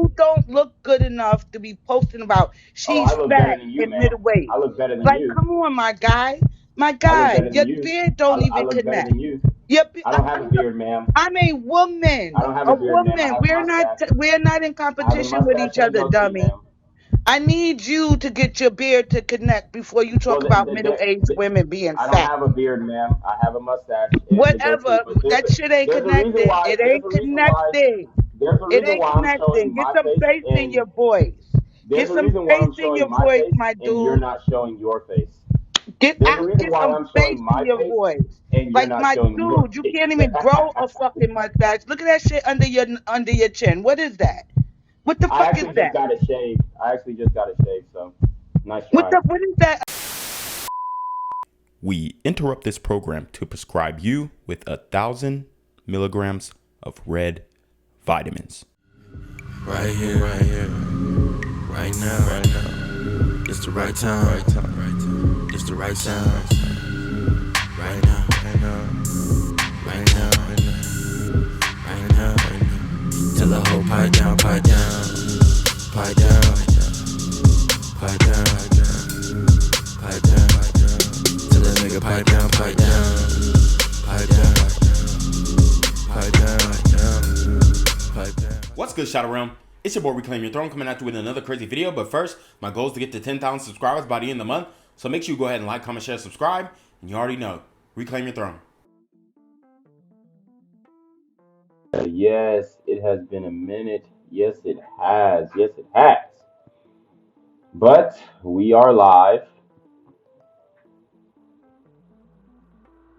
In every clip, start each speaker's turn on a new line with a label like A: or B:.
A: you don't look good enough to be posting about
B: Oh, I
A: she's
B: look better
A: fat
B: than you,
A: and
B: ma'am.
A: middleweight.
B: I look better than
A: Like,
B: you.
A: come on, my guy. My
B: I look
A: guy,
B: better than
A: your
B: you.
A: beard don't
B: I
A: even
B: look better
A: connect.
B: than you.
A: Your
B: I don't have a beard, ma'am.
A: I'm a
B: I
A: woman.
B: don't have
A: A
B: a beard, ma'am. I
A: woman.
B: have a mustache.
A: We're not in
B: I have a
A: competition with
B: mustache
A: each
B: and a
A: other,
B: goatee,
A: dummy.
B: ma'am.
A: I need you to get your beard to connect before you
B: Well,
A: talk about middle-aged women being
B: I don't
A: fat.
B: have a beard, ma'am. I have a mustache and the goatee.
A: Whatever.
B: But
A: That shit ain't
B: there's a reason
A: connecting.
B: why.
A: It ain't connecting.
B: There's a
A: It
B: reason
A: ain't
B: why I'm
A: connecting.
B: showing
A: Get
B: my
A: some
B: face,
A: faith in
B: and
A: your voice.
B: there's
A: Get
B: a
A: some
B: reason why
A: faith
B: I'm
A: in
B: showing
A: your
B: my
A: voice,
B: face,
A: my
B: and you're
A: dude.
B: not showing your face.
A: Get
B: There's a
A: out.
B: reason
A: Get
B: why
A: some
B: I'm
A: faith
B: showing
A: in
B: my
A: your
B: face,
A: voice.
B: and you're
A: Like,
B: not
A: my
B: showing your
A: dude, you
B: face.
A: can't even grow a fucking mustache. Look at that shit under your chin. What is that? What the
B: I
A: fuck is
B: actually just
A: that?
B: got it shaved. So nice try.
A: What is that?
C: We interrupt this program to prescribe you with 1,000 milligrams of red vitamins.
D: Right here, right now. It's the right time, It's the right sound. Right now, right now. Tell the whole pipe down, pipe down, pipe down, pipe down, pipe down. Tell the nigga pipe down, pipe down, pipe down, pipe down.
C: What's good, Shadow Realm? It's your boy Reclaim Your Throne coming at you with another crazy video. But first, my goal is to get to 10,000 subscribers by the end of the month. So make sure you go ahead and like, comment, share, subscribe. And you already know, Reclaim Your Throne.
B: Yes, it has been a minute. Yes, it has. Yes, it has. But we are live.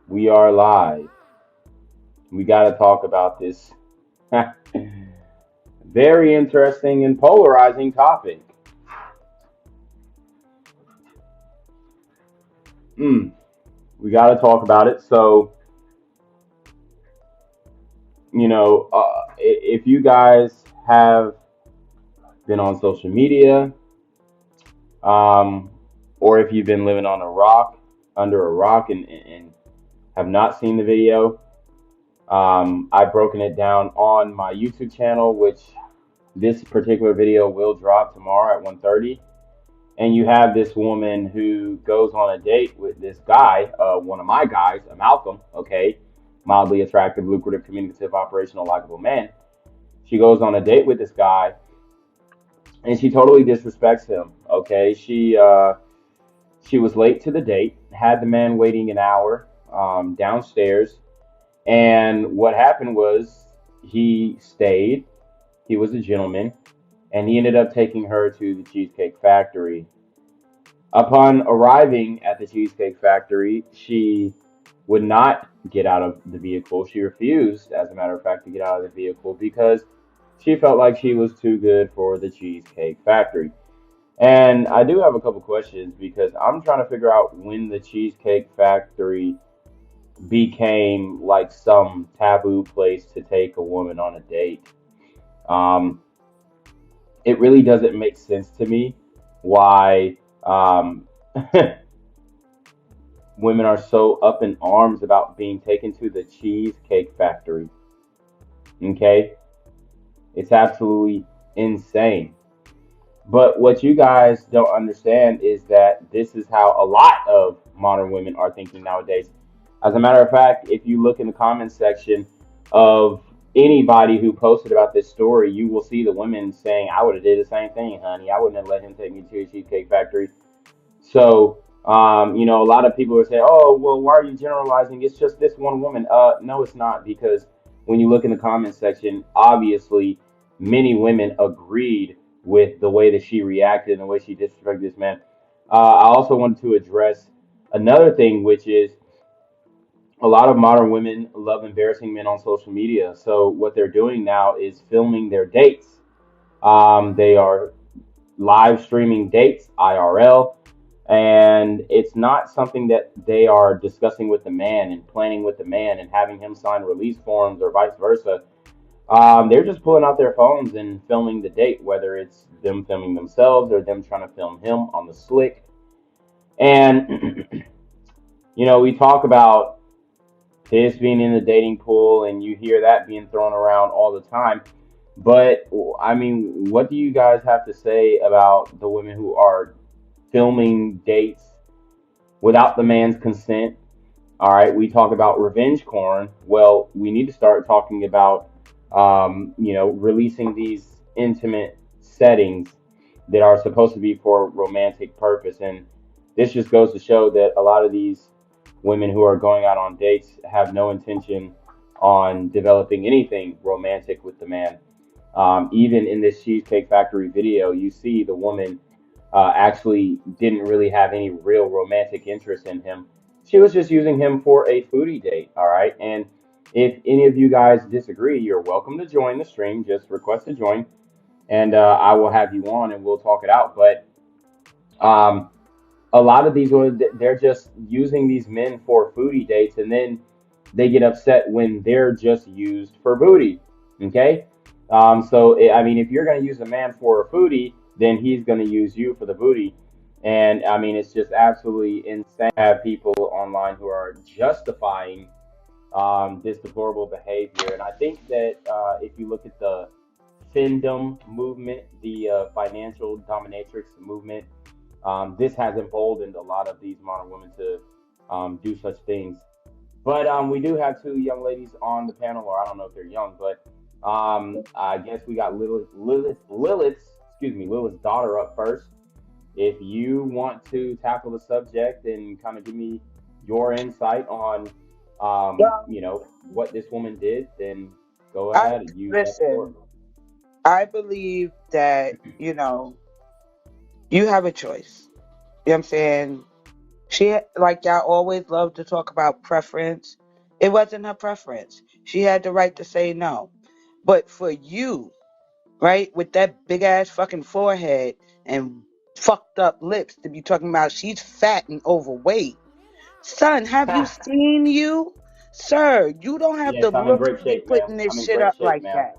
B: We are live. We got to talk about this very interesting and polarizing topic. We got to talk about it. So, if you guys have been on social media, or if you've been living on under a rock, and have not seen the video, I've broken it down on my YouTube channel, which this particular video will drop tomorrow at 1:30. And you have this woman who goes on a date with this guy, one of my guys, Malcolm, okay, mildly attractive, lucrative, communicative, operational, likable man. She goes on a date with this guy, and she totally disrespects him, okay? She was late to the date, had the man waiting an hour downstairs, and what happened was he stayed. He was a gentleman, and he ended up taking her to the Cheesecake Factory. Upon arriving at the Cheesecake Factory, she would not get out of the vehicle. She refused, as a matter of fact, to get out of the vehicle because she felt like she was too good for the Cheesecake Factory. And I do have a couple questions because I'm trying to figure out when the Cheesecake Factory became like some taboo place to take a woman on a date. Um, it really doesn't make sense to me why women are so up in arms about being taken to the Cheesecake Factory. Okay? It's absolutely insane. But what you guys don't understand is that this is how a lot of modern women are thinking nowadays. As a matter of fact, if you look in the comments section of anybody who posted about this story, you will see the women saying, I would have did the same thing, honey. I wouldn't have let him take me to a Cheesecake Factory. So, a lot of people are saying, oh, well, why are you generalizing? It's just this one woman. No, it's not, because when you look in the comments section, obviously many women agreed with the way that she reacted and the way she disrespected this man. I also wanted to address another thing, which is a lot of modern women love embarrassing men on social media. So what they're doing now is filming their dates. They are live streaming dates, IRL, and it's not something that they are discussing with the man and planning with the man and having him sign release forms or vice versa. They're just pulling out their phones and filming the date, whether it's them filming themselves or them trying to film him on the slick. And, we talk about this being in the dating pool, and you hear that being thrown around all the time. But I mean, what do you guys have to say about the women who are filming dates without the man's consent? All right, we talk about revenge porn. Well, we need to start talking about, releasing these intimate settings that are supposed to be for romantic purpose. And this just goes to show that a lot of these women who are going out on dates have no intention on developing anything romantic with the man. Even in this Cheesecake Factory video, you see the woman actually didn't really have any real romantic interest in him. She was just using him for a foodie date, all right? And if any of you guys disagree, you're welcome to join the stream. Just request to join, and I will have you on and we'll talk it out. But um, a lot of these women, they're just using these men for foodie dates, and then they get upset when they're just used for booty. Okay, I mean, if you're going to use a man for a foodie, then he's going to use you for the booty. And I mean, it's just absolutely insane to have people online who are justifying this deplorable behavior. And I think that if you look at the findom movement, the financial dominatrix movement, this has emboldened a lot of these modern women to do such things. But we do have two young ladies on the panel, or I don't know if they're young, but I guess we got Lilith's daughter up first. If you want to tackle the subject and kind of give me your insight on,
A: Well,
B: what this woman did, then go
A: I
B: ahead and use that floor.
A: listen. I believe that you have a choice. You know what I'm saying? Like y'all always love to talk about preference. It wasn't her preference. She had the right to say no. But for you, right, with that big ass fucking forehead and fucked up lips to be talking about she's fat and overweight. Son, have you seen you? Sir, you don't have the
B: Yes, I'm in
A: looks to
B: great
A: be
B: shape, ma'am.
A: putting this
B: I'm in
A: shit
B: great
A: up
B: shape,
A: like
B: ma'am.
A: that.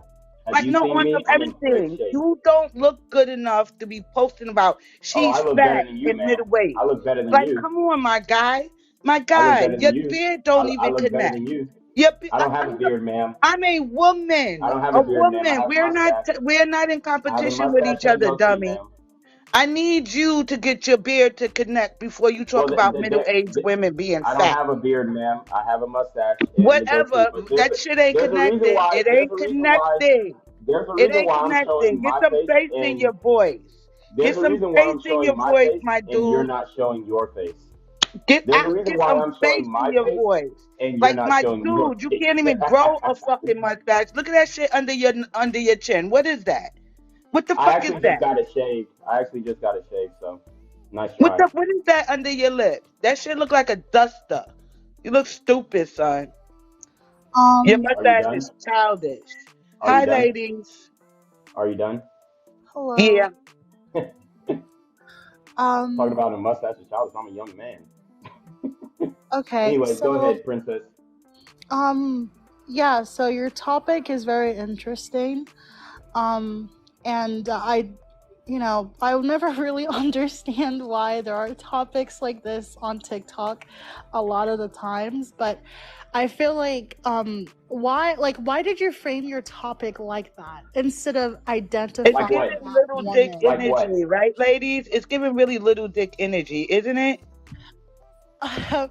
B: Have
A: Like,
B: you
A: no,
B: seen
A: on
B: me?
A: some
B: I'm in great
A: everything.
B: shape.
A: You don't look good enough to be posting about
B: Oh,
A: she's
B: I look better
A: fat
B: than you,
A: and
B: ma'am.
A: middleweight.
B: I look better than
A: Like,
B: you.
A: come on, my guy. My
B: I look
A: guy,
B: better than
A: your
B: you.
A: beard don't
B: I
A: even
B: look better
A: connect.
B: than you. I
A: I,
B: don't have a beard, ma'am.
A: I'm a woman.
B: I don't have a
A: A
B: beard, ma'am. I
A: woman.
B: have a mustache.
A: We're not in
B: I have a
A: competition with
B: mustache
A: each
B: and a
A: other,
B: goatee,
A: dummy.
B: ma'am.
A: I need you to get your beard to connect before you
B: Well,
A: talk about middle-aged women being
B: I don't
A: fat.
B: have a beard, ma'am. I have a mustache and a goatee.
A: Whatever.
B: But
A: That shit ain't
B: there's a reason
A: connecting.
B: why
A: It ain't connecting.
B: there's a
A: It
B: reason
A: ain't
B: why I'm
A: connecting.
B: showing
A: Get
B: my
A: some
B: face
A: bass in
B: and
A: your voice.
B: there's
A: Get
B: a
A: some
B: reason why
A: bass
B: I'm
A: in
B: showing
A: your
B: my
A: voice,
B: face
A: my
B: and you're
A: dude.
B: not showing your face.
A: Get
B: There's a
A: out.
B: reason
A: Get
B: why
A: some
B: I'm
A: bass
B: showing
A: in
B: my
A: your
B: face
A: voice.
B: and you're
A: Like
B: not
A: my
B: showing your
A: dude, you
B: face.
A: can't even grow a fucking mustache. Look at that shit under your chin. What is that? What the
B: I
A: fuck is
B: actually just
A: that?
B: got it shaved. I actually just got it shaved, so nice
A: What
B: try.
A: the what is that under your lip? That shit look like a duster. You look stupid, son. Your
E: Um,
B: Are you
A: mustache
B: done?
A: is childish.
B: Are you
A: Hi,
B: done?
A: ladies.
B: Are you done?
E: hello.
A: Yeah.
B: Talking
E: Um,
B: about a mustache and childish. I'm a young man.
E: okay,
B: Anyways, go
E: so,
B: ahead, princess.
E: um, yeah, so your topic is very interesting. Um, and I will never really understand why there are topics like this on TikTok a lot of the times, but I feel like, why did you frame your topic like that instead of
A: It's
B: Like
E: identifying
B: what?
A: giving
E: that
A: little dick
E: woman?
B: Like what?
A: energy, right, ladies? It's giving really little dick energy, isn't it?
E: I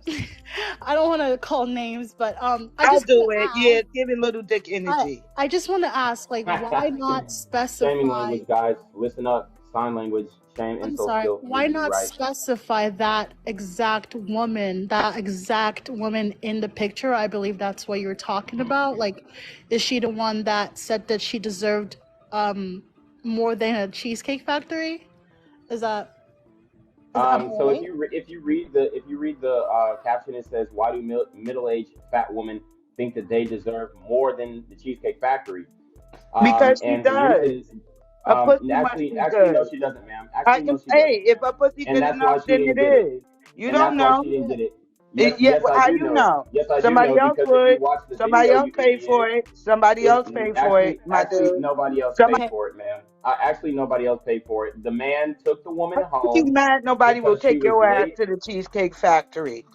E: don't want to call names, but I
A: I'll
E: just
A: do
E: want to
A: it. Yeah,
E: ask.
A: it's giving little dick
E: I
A: energy.
E: I just want to ask, like, why not
B: Shaming
E: specify?
B: language, guys. Listen up. Sign language. Shame,
E: I'm
B: insult,
E: sorry.
B: skill.
E: Why
B: Read,
E: not
B: rewrite.
E: specify that exact woman in the picture? I believe that's what you're talking about. Like, is she the one that said that she deserved um more than a Cheesecake Factory? Is that am I
B: So
E: right?
B: if you read the caption, it says, "Why do middle-aged fat women think that they deserve more than the Cheesecake Factory?"
A: Because she
B: And the
A: does.
B: reason,
A: Her pussy must be
B: actually, no,
A: good.
B: she doesn't, ma'am. Actually, no, she doesn't,
A: Hey, if
B: ma'am.
A: her pussy
B: And
A: good
B: that's why
A: enough,
B: she
A: then
B: didn't
A: it
B: get it.
A: is. You
B: And
A: don't
B: that's why
A: know.
B: she didn't get it. Yes,
A: Yeah,
B: yes,
A: well,
B: I
A: how
B: do
A: you
B: know.
A: know?
B: Yes, I do
A: Somebody
B: know
A: else
B: because if you
A: would.
B: watch the
A: Somebody
B: video,
A: else
B: you
A: paid for
B: idiot.
A: it. Somebody else paid for it, my
B: Actually,
A: dude.
B: nobody else paid
A: Somebody.
E: Okay.
B: for it, ma'am. Actually, nobody else paid for it. The man took the woman
A: How you
B: home
A: mad nobody will
B: because she
A: take
B: was
A: your ass
B: late.
A: to the Cheesecake Factory?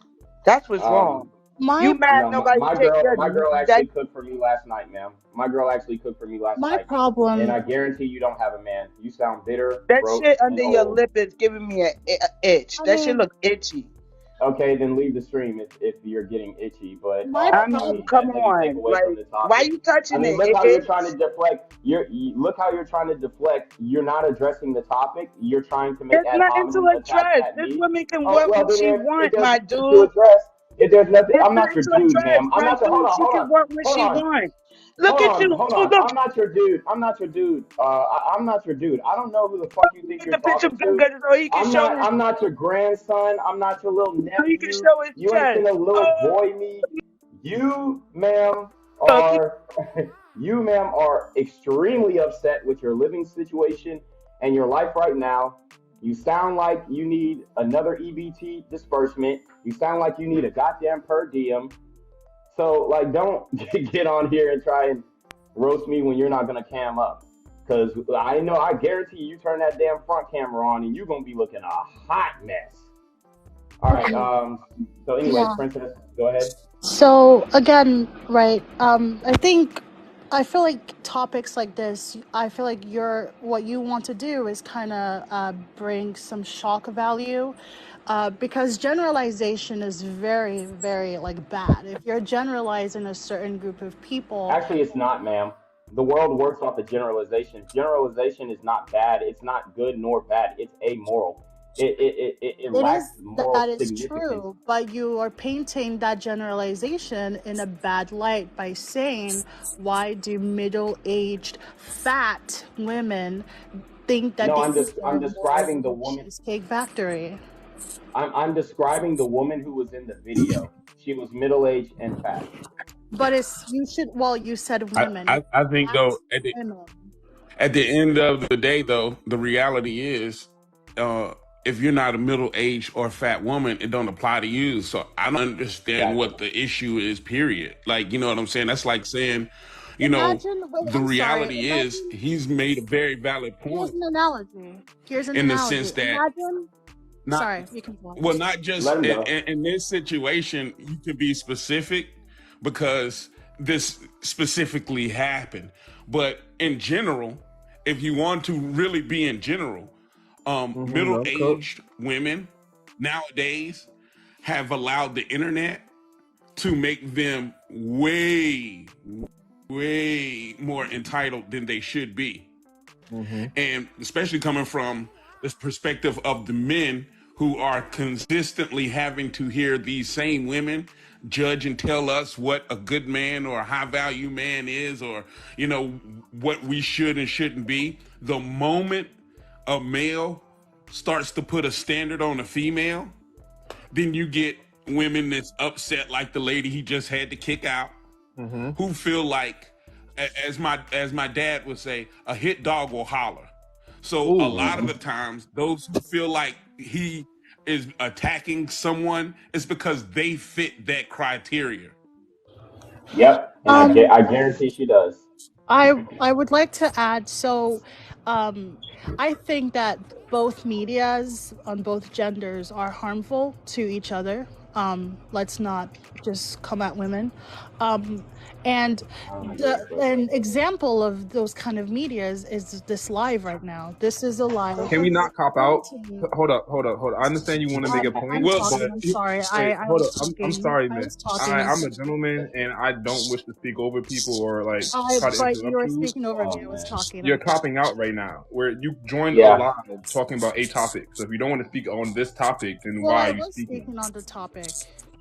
A: That's what's
B: Um,
A: wrong.
E: My
A: You mad
B: No,
A: nobody take your
B: my girl
A: that
B: actually cooked for me last night, ma'am. My girl actually cooked for me last
E: my
B: night, and I
E: problem
B: guarantee you don't have a man. You sound bitter,
A: that
B: broke,
A: shit
B: and
A: under your
B: old.
A: lip is giving me a itch.
E: I
A: That shit
E: mean
A: look itchy.
B: Okay, then leave the stream if you're getting itchy. But
E: my
A: I
B: I
A: mean,
B: mean,
A: come
E: problem
B: let me take
A: on.
B: away from
A: Like,
B: the
A: why
B: topic.
A: you
B: I
A: touching
B: mean,
A: it?
B: look
A: It
B: how you're trying to
A: itch.
B: deflect. Look how you're trying to deflect. You're not addressing the topic. You're trying to make
A: There's
B: ad
A: nothing to
B: hominem attacks
A: address.
B: at
A: This
B: me.
A: woman can
B: Oh
A: want
B: well,
A: what
B: then
A: she
B: if
A: want,
B: there's
A: my
B: nothing to
A: dude.
B: address, if there's nothing,
A: There's
B: I'm not
A: nothing
B: your
A: to
B: dude,
A: address,
B: ma'am. I'm
A: my
B: not your. Hold
A: dude.
B: on,
A: She
B: hold
A: can
B: on,
A: want what
B: hold
A: she
B: on.
A: want. Look at you.
B: Hold
A: Oh,
B: on.
A: look,
B: I'm not your dude. I'm not your dude. I'm not your dude. I don't know who the fuck you think
A: get
B: you're
A: the picture
B: talking to.
A: bigger so he can show his.
B: I'm not your grandson. I'm not your little
A: So he can
B: nephew.
A: show his
B: You ain't
A: chest.
B: finna little
A: Oh,
B: boy me. You, ma'am,
A: look.
B: are you, ma'am, are extremely upset with your living situation and your life right now. You sound like you need another EBT disbursement. You sound like you need a goddamn per diem. So like, don't get on here and try and roast me when you're not gonna cam up. Cause I know, I guarantee you turn that damn front camera on and you're gonna be looking a hot mess. All right.
E: okay.
B: So, anyways,
E: Yeah.
B: Princess, go ahead.
E: So again, right? I feel like topics like this. I feel like what you want to do is kind of bring some shock value, because generalization is very, very like bad. If you're generalizing a certain group of people,
B: Actually, it's not, ma'am. The world works off of generalization. Generalization is not bad. It's not good nor bad. It's amoral. It
E: it
B: lacks
E: is
B: moral
E: that is
B: significance.
E: true, but you are painting that generalization in a bad light by saying, why do middle-aged fat women think that
B: No,
E: they
B: I'm
E: deserve more
B: describing
E: than
B: the
E: the
B: woman.
E: Cheesecake Factory?
B: I'm describing the woman who was in the video. She was middle aged and fat.
E: But you said women,
F: I think
E: fat
F: though
E: women.
F: at the end of the day though, the reality is if you're not a middle aged or fat woman, it don't apply to you. So I don't understand
B: Exactly.
F: what the issue is, period. Like, you know what I'm saying? That's like saying,
E: Wait,
F: the
E: I'm sorry,
F: reality is he's made a very valid
E: here's
F: point
E: an analogy.
F: in the sense that not
E: Sorry, you can go on.
F: well, not
B: Let
F: just
B: him go.
F: in this situation, you can be specific because this specifically happened. But in general, if you want to really be in general,
G: No cook.
F: middle-aged women nowadays have allowed the internet to make them way, way more entitled than they should be. And especially coming from this perspective of the men who are consistently having to hear these same women judge and tell us what a good man or a high value man is, or what we should and shouldn't be. The moment a male starts to put a standard on a female, then you get women that's upset, like the lady he just had to kick out, who feel like, as my dad would say, a hit dog will holler. So a lot of
G: Ooh.
F: the times, those who feel like he is attacking someone is because they fit that criteria.
B: Yep. And
E: Um,
B: I guarantee she does.
E: I would like to add, I think that both medias on both genders are harmful to each other. Let's not just come at women. Um, and
B: I agree, but
E: an example of those kind of medias is this live right now. This is a live
G: Can we not cop out?
E: painting.
G: Hold up. I understand you want to make a
E: I'm
G: point,
F: Well,
E: talking.
G: but
E: I'm sorry.
G: wait,
E: I
G: hold
E: was
G: up. I'm
E: talking.
G: sorry,
E: I
G: man.
E: was talking.
G: I'm a gentleman and I don't wish to speak over people or like try to
E: But you
G: interrupt
E: were
G: you.
E: speaking over
B: oh
E: me. I was
B: man.
E: talking.
G: You're
E: I'm sorry.
G: copping out right now, where you joined a
B: Yeah.
G: live talking about a topic. So if you don't want to speak on this topic, then
E: Well,
G: why
E: I
G: are you
E: was
G: speaking?
E: speaking on the topic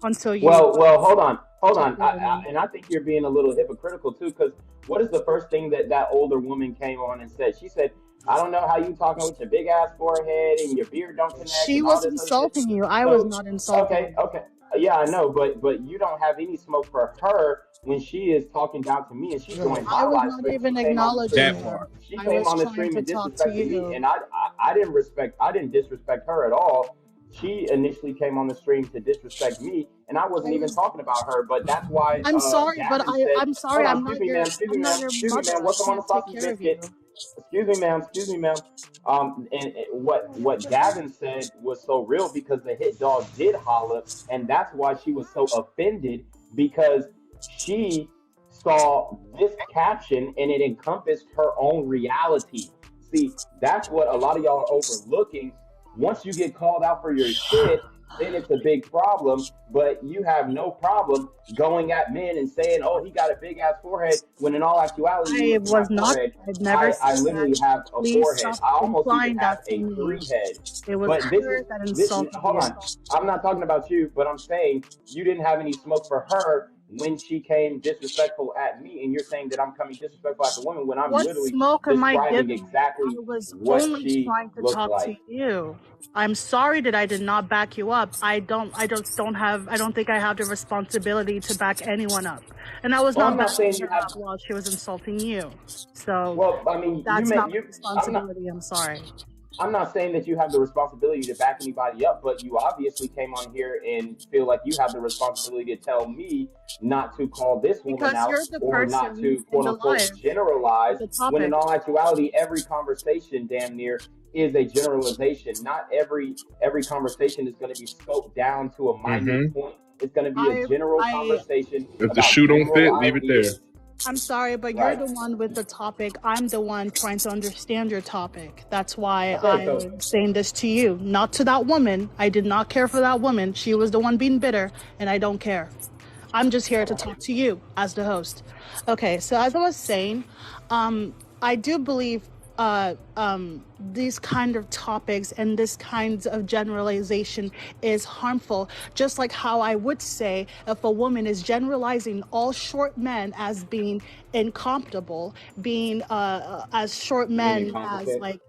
E: until you
B: Hold on,
E: took over me.
B: and I think you're being a little hypocritical too, because what is the first thing that older woman came on and said? She said, "I don't know how you talking with your big ass forehead and your beard don't connect
E: She
B: and all
E: was
B: this other shit."
E: insulting you. I was
B: So,
E: not insulting you.
B: okay, yeah, I know, but you don't have any smoke for her when she is talking down to me and she joined
E: I
B: my
E: was
B: live
E: not
B: stream. She
E: even
B: came on the
E: acknowledging
B: stream.
F: that
E: her.
F: part.
B: She
E: I
B: came
E: was
B: on the
E: trying
B: stream
E: to
B: and
E: talk to
B: disrespected me,
E: you.
B: and I didn't disrespect her at all. She initially came on the stream to disrespect me, and I
E: I
B: wasn't even
E: was.
B: talking about her. But that's why
E: I'm sorry, but
B: Gavin said,
E: I'm sorry.
B: "Hold on, excuse me, ma'am,
E: I'm not your
B: excuse me,
E: mother.
B: ma'am,
E: I
B: excuse me,
E: can't
B: ma'am.
E: take
B: Welcome on
E: care
B: the sausage
E: of
B: biscuit."
E: you.
B: Excuse me, ma'am. Excuse me, ma'am. And what Gavin said was so real because the hit dog did holler, and that's why she was so offended because she saw this caption and it encompassed her own reality. See, that's what a lot of y'all are overlooking. Once you get called out for your shit, then it's a big problem. But you have no problem going at men and saying, "Oh, he got a big ass forehead," when in all actuality, you
E: I
B: look at my
E: was not.
B: forehead.
E: I've never
B: I
E: said that.
B: literally have a
E: Please
B: forehead.
E: stop
B: I almost even
E: implying
B: have
E: that to
B: a
E: me.
B: 3 head.
E: It was
B: But this
E: her
B: is
E: that
B: this.
E: insulted
B: Hold
E: you.
B: on, I'm not talking about you, but I'm saying you didn't have any smoke for her when she came disrespectful at me, and you're saying that I'm coming disrespectful at the woman when I'm
E: What
B: literally
E: smoke am I
B: describing
E: giving? I
B: exactly
E: was
B: what
E: only
B: she
E: trying to
B: looked
E: talk to
B: like.
E: you. I'm sorry that I did not back you up. I just don't have, I don't think I have the responsibility to back anyone up. And I was
B: Well,
E: not
B: I'm not
E: backing
B: saying you
E: her
B: have.
E: up while she was insulting you. So
B: Well, I mean, you
E: that's
B: meant
E: not my
B: you. I'm not.
E: responsibility. I'm sorry.
B: I'm not saying that you have the responsibility to back anybody up, but you obviously came on here and feel like you have the responsibility to tell me not to call this woman
E: Because
B: out
E: you're the
B: or not
E: person
B: to
E: in
B: quote
E: the
B: unquote
E: live
B: generalize,
E: with the
B: when in
E: topic.
B: all actuality, every conversation damn near is a generalization. Not every conversation is going to be scoped down to a minute
G: Mm-hmm.
B: point. It's going to be a
E: I,
B: general
E: I,
B: conversation
G: If the
B: about
G: shoe don't
B: general
G: fit, leave it there.
B: ideas.
E: I'm sorry, but you're
B: Right.
E: the one with the topic. I'm the one trying to understand your topic. That's why
B: Okay, so
E: I'm saying this to you, not to that woman. I did not care for that woman. She was the one being bitter, and I don't care. I'm just here to talk to you as the host. Okay, so as I was saying, I do believe these kind of topics and this kind of generalization is harmful. Just like how I would say if a woman is generalizing all short men as being incomparable, being as short
B: you mean
E: men as
B: incompetent?
E: like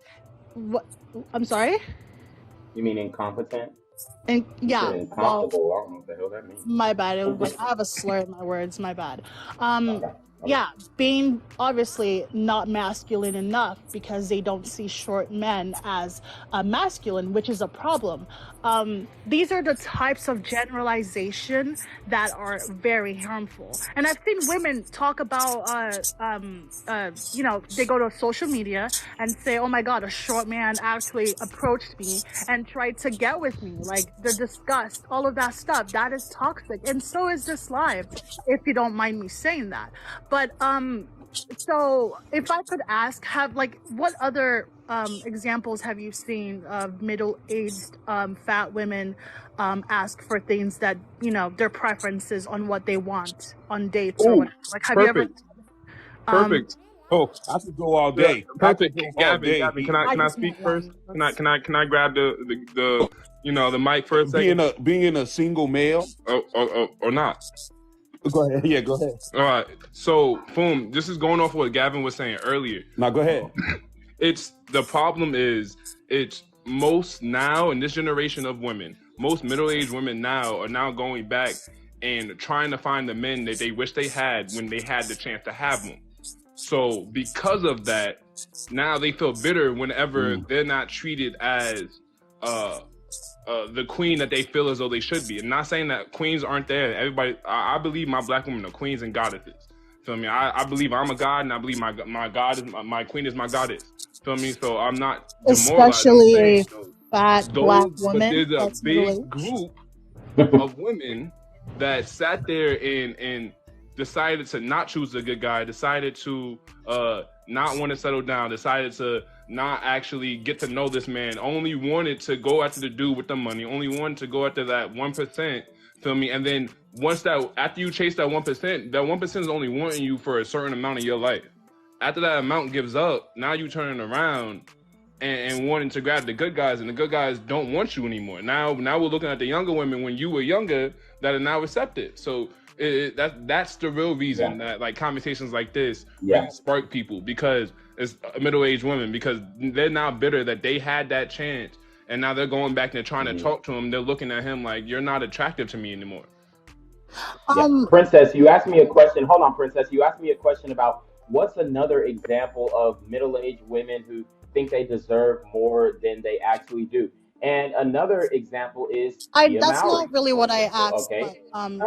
E: what? I'm sorry.
B: You mean incompetent?
E: And
B: You said
E: yeah, well,
B: incomparable. I don't know what the hell that means.
E: my bad. It was like I have a slur in my words. My bad.
B: Okay. Okay.
E: Yeah, being obviously not masculine enough because they don't see short men as masculine, which is a problem. These are the types of generalization that are very harmful. And I've seen women talk about, they go to social media and say, "Oh my God, a short man actually approached me and tried to get with me." Like the disgust, all of that stuff. That is toxic, and so is this live. If you don't mind me saying that. But so if I could ask, have like what other examples have you seen of middle-aged fat women ask for things that their preferences on what they want on dates or
G: Oh,
E: whatever? Like, have you ever?
G: perfect,
E: Um,
G: perfect.
F: Oh, I could go all
G: Yeah,
F: day. I could
G: perfect.
F: go all
G: Gavin,
F: day.
G: Gavin, can I
E: I
G: can I
E: just
G: speak
E: meant
G: first?
E: one.
G: Can I grab the mic for a second?
F: Being a single male.
G: Or not?
F: Go ahead. Yeah, go ahead.
G: All right. So, boom. This is going off what Gavin was saying earlier.
F: Now go ahead.
G: It's the problem is it's most now in this generation of women, most middle-aged women now are now going back and trying to find the men that they wish they had when they had the chance to have them. So because of that, now they feel bitter whenever they're not treated as the queen that they feel as though they should be. And not saying that queens aren't there. Everybody, I believe my black women are queens and goddesses. Feel me? I believe I'm a god, and I believe my god is my queen is my goddess. Feel me? So I'm not demoralized. I'm
E: Especially
G: saying
E: a fat black
G: but
E: woman
G: there's a
E: that's
G: big
E: middle-aged.
G: group of women that sat there and decided to not choose a good guy, decided to not want to settle down, decided to not actually get to know this man, only wanted to go after the dude with the money, only wanted to go after that 1%, feel me? And then after you chase that 1% is only wanting you for a certain amount of your life. After that amount gives up, now you turning around and wanting to grab the good guys, and the good guys don't want you anymore. Now we're looking at the younger women when you were younger that are now accepted. So that's the real reason that like conversations like this really spark people, because it's middle-aged women, because they're now bitter that they had that chance, and now they're going back and they're trying to talk to him. They're looking at him like, you're not attractive to me anymore.
B: Princess, you asked me a question. Hold on, Princess. You asked me a question about what's another example of middle-aged women who think they deserve more than they actually do. And another example is Tia
E: That's not
B: Mowry,
E: really
B: for
E: what I
B: example.
E: asked,
B: Okay.
E: but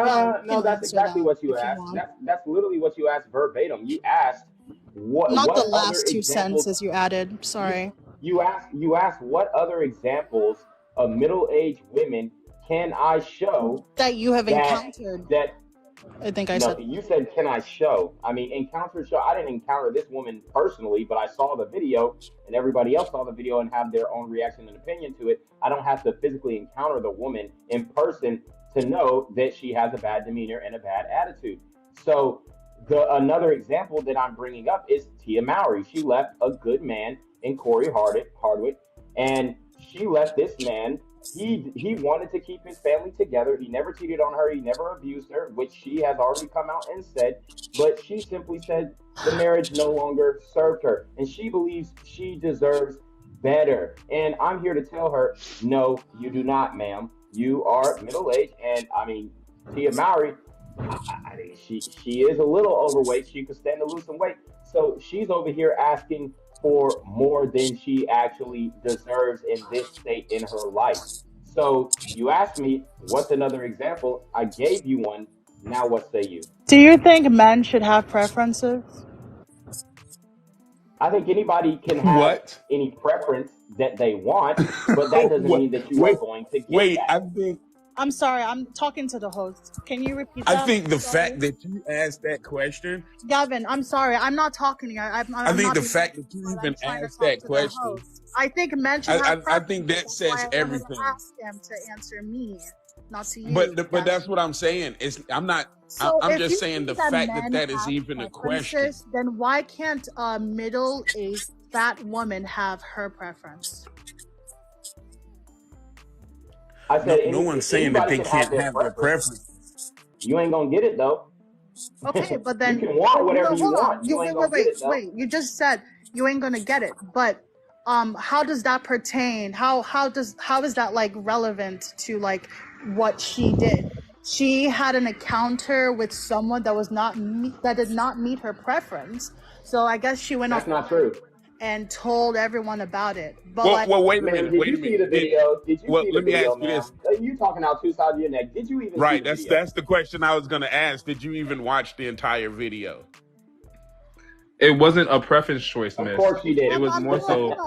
E: yeah, you
B: No,
E: can
B: that's
E: answer
B: exactly
E: that
B: what you
E: if you
B: asked.
E: want.
B: That's literally what you asked verbatim. You asked,
E: Not the
B: what other
E: last 2
B: examples
E: sentences you added.
B: you
E: Sorry.
B: you ask what other examples of middle-aged women can I show
E: That you have
B: that
E: encountered.
B: that
E: I think I
B: no,
E: said.
B: you said can I show? I mean, encounter show. I didn't encounter this woman personally, but I saw the video, and everybody else saw the video and have their own reaction and opinion to it. I don't have to physically encounter the woman in person to know that she has a bad demeanor and a bad attitude. So another example that I'm bringing up is Tia Mowry. She left a good man in Hardwick, and she left this man. He wanted to keep his family together. He never cheated on her. He never abused her, which she has already come out and said. But she simply said the marriage no longer served her, and she believes she deserves better. And I'm here to tell her, no, you do not, ma'am. You are middle aged, and I mean, Tia Mowry, I mean, she is a little overweight. She could stand to lose some weight. So she's over here asking for more than she actually deserves in this state in her life. So you asked me, what's another example? I gave you one. Now what say you?
E: Do you think men should have preferences?
B: I think anybody can have
F: What?
B: any preference that they want, but that doesn't mean that you are going to get
F: Wait,
B: that.
E: I'm sorry, I'm talking to the host. Can you repeat
F: I
E: that?
F: think the
E: Sorry.
F: fact that you asked that question,
E: Gavin, I'm sorry, I'm not talking to you.
F: I think the fact that you even asked that question,
E: I think men should have
F: I think that
E: preferences.
F: says
E: That's why I wanted
F: everything.
E: to ask them to answer me, not to you.
F: But that's what I'm saying. I'm
E: if
F: just
E: you
F: saying the
E: think
F: fact
E: men
F: that is
E: have
F: even a question.
E: preferences, then why can't a middle-aged fat woman have her preference?
B: I said
F: No one's saying that they can't have their preference.
B: You ain't gonna get it though.
E: Okay, but then
B: you can want whatever you
E: hold on.
B: want. You ain't gonna get it though.
E: Wait. You just said you ain't gonna get it, but how does that pertain? How is that like relevant to like what she did? She had an encounter with someone that did not meet her preference. So I guess she went
B: That's
E: off
B: not true.
E: and told everyone about it. But
F: Well, wait a
B: Ma'am,
F: minute.
B: did
F: Wait
B: you
F: a
B: see
F: minute.
B: the video? Did you
F: Well,
B: see the
F: let me
B: video,
F: ask you
B: ma'am?
F: this.
B: You talking out two sides of your neck. Did you even
F: Right,
B: see the video?
F: that's the question I was gonna ask. Did you even watch the entire video?
G: It wasn't a preference choice,
B: Of
G: miss.
B: course she did.
G: It was more so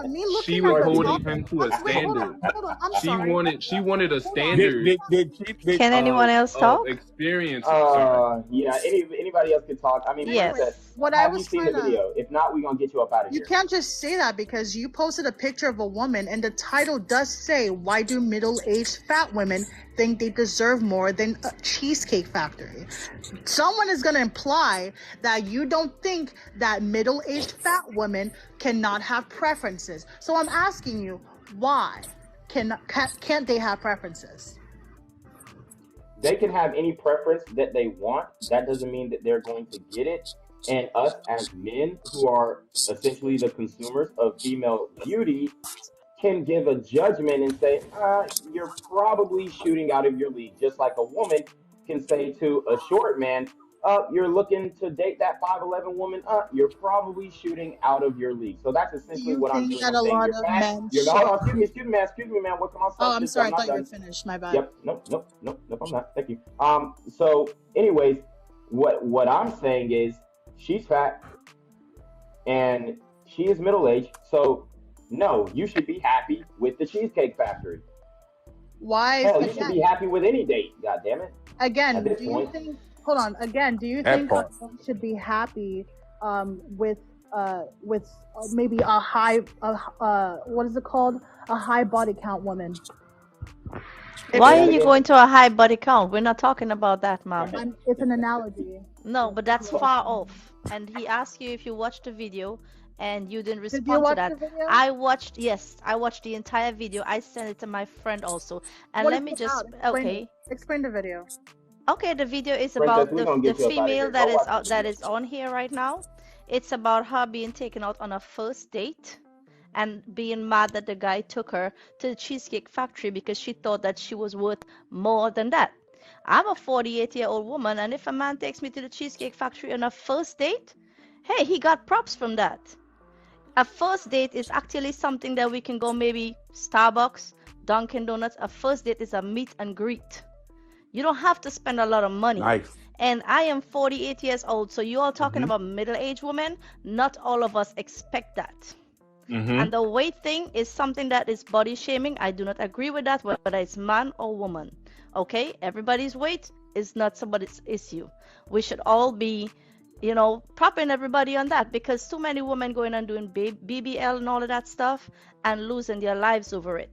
G: she was holding him to a standard.
E: Hold on, I'm sorry.
G: She wanted a standard
H: Can anyone else
G: of
H: talk?
G: experience. Sorry.
B: Yeah. Anybody else could talk. I mean,
H: Yes.
B: have you seen the video? If not, we're gonna get you up out of
E: You
B: here.
E: can't just say that because you posted a picture of a woman and the title does say, why do middle-aged fat women think they deserve more than a Cheesecake Factory? Someone is going to imply that you don't think that middle-aged fat women cannot have preferences. So I'm asking you, why can't they have preferences?
B: They can have any preference that they want. That doesn't mean that they're going to get it. And us as men who are essentially the consumers of female beauty can give a judgment and say, you're probably shooting out of your league. Just like a woman can say to a short man, you're looking to date that 5'11" woman, you're probably shooting out of your league. So that's essentially what I'm doing.
E: I'm saying. Hold on,
B: excuse me, ma'am. What can I say?
E: Oh, I'm sorry, I thought you were finished. My bad.
B: Yep. Nope, I'm not. Thank you. So anyways, what I'm saying is she's fat and she is middle-aged. So no, you should be happy with the Cheesecake Factory.
E: Why?
B: Hell, you should be happy with any date. God damn it.
E: Again, do you think? Hold on. Again, do you think
F: part.
E: one should be happy with maybe a high what is it called? A high body count woman?
H: Why are you going to a high body count? We're not talking about that, ma'am.
E: It's an analogy.
H: No, but that's far off. And he asked you if you watched the video and you didn't respond to that. I watched the entire video. I sent it to my friend also. And let me just
E: explain the video.
H: Okay, the video is about the female that is on here right now. It's about her being taken out on a first date and being mad that the guy took her to the Cheesecake Factory because she thought that she was worth more than that. I'm a 48-year-old woman, and if a man takes me to the Cheesecake Factory on a first date, hey, he got props from that. A first date is actually something that we can go maybe Starbucks, Dunkin' Donuts. A first date is a meet and greet. You don't have to spend a lot of money.
F: Nice.
H: And I am 48 years old. So you all talking about middle-aged women? Not all of us expect that. And the weight thing is something that is body shaming. I do not agree with that, whether it's man or woman. Okay, everybody's weight is not somebody's issue. We should all be, you know, propping everybody on that, because too many women going and doing BBL and all of that stuff and losing their lives over it.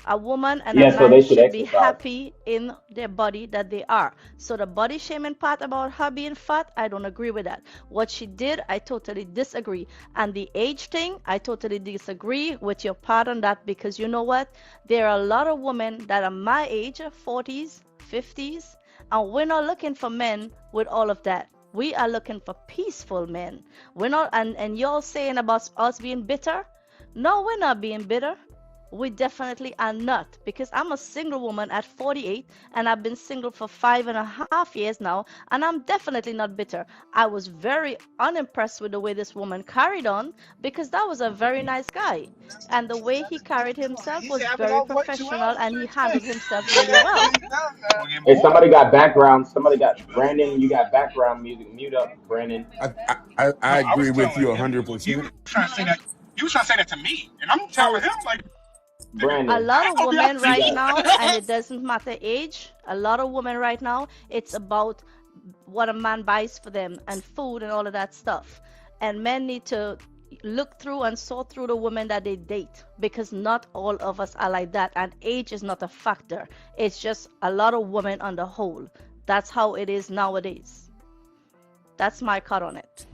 H: A woman and a
B: Yeah, so
H: man
B: they should
H: should be
B: exercise.
H: happy in their body that they are. So the body shaming part about her being fat, I don't agree with that. What she did, I totally disagree. And the age thing, I totally disagree with your part on that, because you know what? There are a lot of women that are my age, 40s, 50s, and we're not looking for men with all of that. We are looking for peaceful men. We're not, and y'all saying about us being bitter? No, we're not being bitter. We definitely are not, because I'm a single woman at 48 and I've been single for 5.5 years now, and I'm definitely not bitter. I was very unimpressed with the way this woman carried on, because that was a very nice guy, and the way he carried himself was very professional and he handled himself really well.
B: Hey, somebody got background. Somebody got Brandon. You got background music. Mute up, Brandon.
F: I agree with you 100%.
I: You trying to say that? You was trying to say that to me, and I'm telling him like.
B: Brandon.
H: A lot of women right now, and it doesn't matter age, a lot of women right now, it's about what a man buys for them and food and all of that stuff. And men need to look through and sort through the women that they date, because not all of us are like that, and age is not a factor. It's just a lot of women on the whole. That's how it is nowadays. That's my cut on it.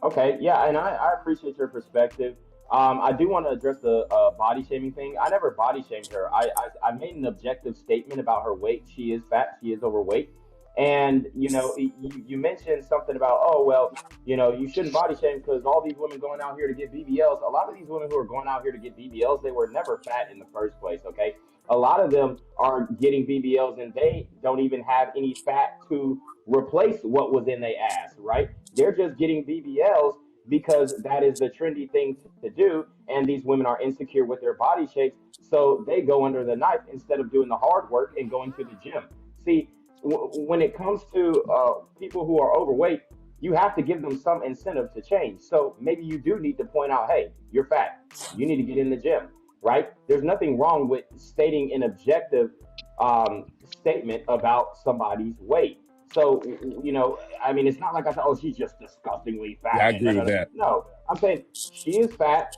B: Okay, yeah, and I appreciate your perspective. I do want to address the body shaming thing. I never body shamed her. I made an objective statement about her weight. She is fat. She is overweight. And you mentioned something about, oh well, you shouldn't body shame because all these women going out here to get BBLs. A lot of these women who are going out here to get BBLs, they were never fat in the first place. Okay, a lot of them are getting BBLs and they don't even have any fat to replace what was in their ass. Right? They're just getting BBLs because that is the trendy thing to do, and these women are insecure with their body shapes, so they go under the knife instead of doing the hard work and going to the gym. See, when it comes to people who are overweight, you have to give them some incentive to change. So maybe you do need to point out, hey, you're fat, you need to get in the gym, right? There's nothing wrong with stating an objective statement about somebody's weight. So, I mean, it's not like I thought, oh, she's just disgustingly fat.
F: Yeah, I agree with that.
B: No, I'm saying she is fat.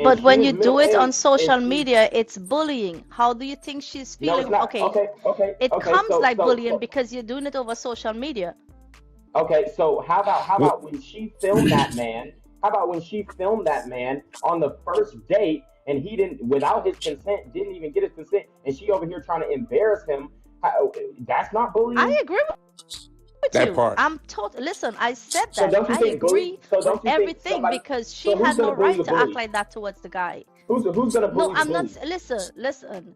H: But when you do it on social media, it's bullying. How do you think she's feeling?
B: No, it's not. Okay.
H: It comes like bullying because you're doing it over social media.
B: Okay, so how about when she filmed that man? How about when she filmed that man on the first date and he didn't, without his consent, didn't even get his consent, and she over here trying to embarrass him? That's not bullying.
H: I agree with
F: that
H: you.
F: part.
H: I'm total. Listen, I said that.
B: So
H: I agree with everything because she had no right to act like that towards the guy.
B: Who's gonna bully?
H: No, I'm not. Listen.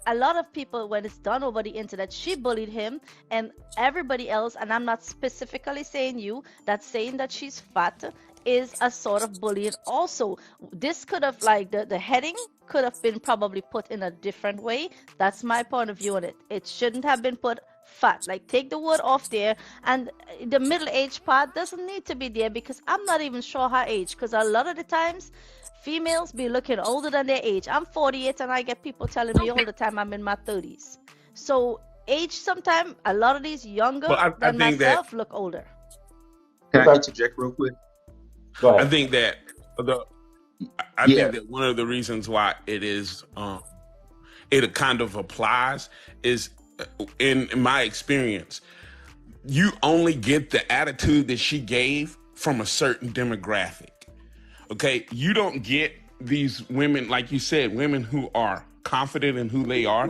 H: A lot of people, when it's done over the internet, she bullied him and everybody else. And I'm not specifically saying you. That's saying that she's fat is a sort of bullying. Also, this could have like the heading could have been probably put in a different way. That's my point of view on it. It shouldn't have been put fat. Like, take the word off there, and the middle-aged part doesn't need to be there, because I'm not even sure her age, because a lot of the times females be looking older than their age. I'm 48 and I get people telling me all the time I'm in my 30s. So age, sometimes a lot of these younger than myself look older.
J: Can I interject real quick?
B: Go ahead.
F: I think that think that one of the reasons why it is it kind of applies is, in my experience, you only get the attitude that she gave from a certain demographic. Okay, you don't get these women, like you said, women who are confident in who they are.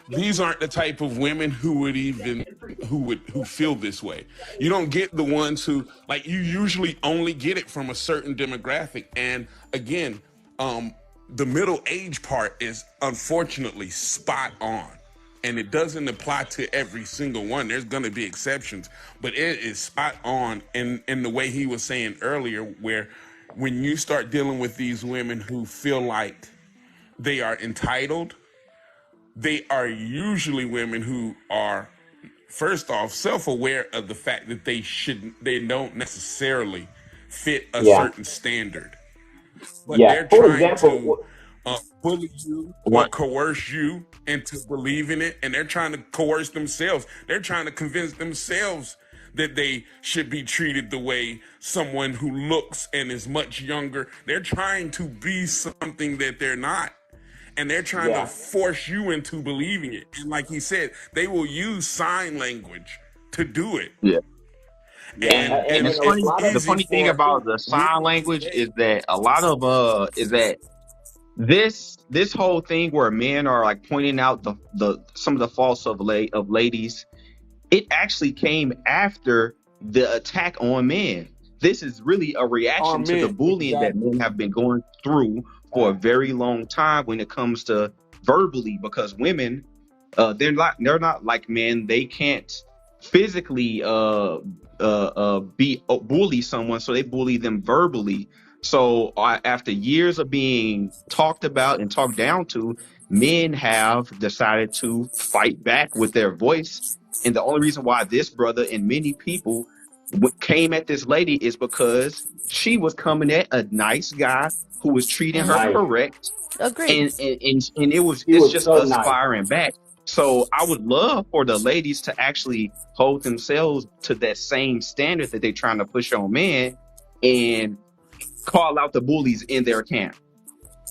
F: These aren't the type of women who feel this way. You don't get the ones who, like, you usually only get it from a certain demographic. And again, the middle age part is unfortunately spot on. And it doesn't apply to every single one. There's going to be exceptions, but it is spot on in the way he was saying earlier, where when you start dealing with these women who feel like they are entitled, they are usually women who are first off, self-aware of the fact that they don't necessarily fit a
B: Yeah.
F: certain standard, but
B: Yeah.
F: they're
B: For
F: trying to
B: example,
F: bully you or
J: What?
F: coerce you into believing it, and they're trying to coerce themselves. They're trying to convince themselves that they should be treated the way someone who looks and is much younger. They're trying to be something that they're not. And they're trying to
B: yeah.
F: force you into believing it. And like he said, they will use sign language to do it.
J: Yeah.
B: Yeah.
J: And
B: And
J: the
B: you know, a
J: funny
B: lot
J: the
B: of
F: Easy
J: funny thing
F: for
J: about the sign
F: women
J: language
F: today.
J: is that a lot of is that this whole thing where men are like pointing out the some of the faults of ladies, it actually came after the attack on men. This is really a reaction to the
F: Men,
J: bullying that
F: exactly.
J: men have been going through for a very long time when it comes to verbally, because women, they're not like men. They can't physically bully someone, so they bully them verbally. So after years of being talked about and talked down to, men have decided to fight back with their voice. And the only reason why this brother and many people came at this lady is because she was coming at a nice guy who was treating her
B: nice.
J: correct,
H: Agreed.
J: and
B: He
J: it's
B: was
J: just
B: so
J: us
B: nice.
J: firing back. So I would love for the ladies to actually hold themselves to that same standard that they're trying to push on men, and call out the bullies in their camp.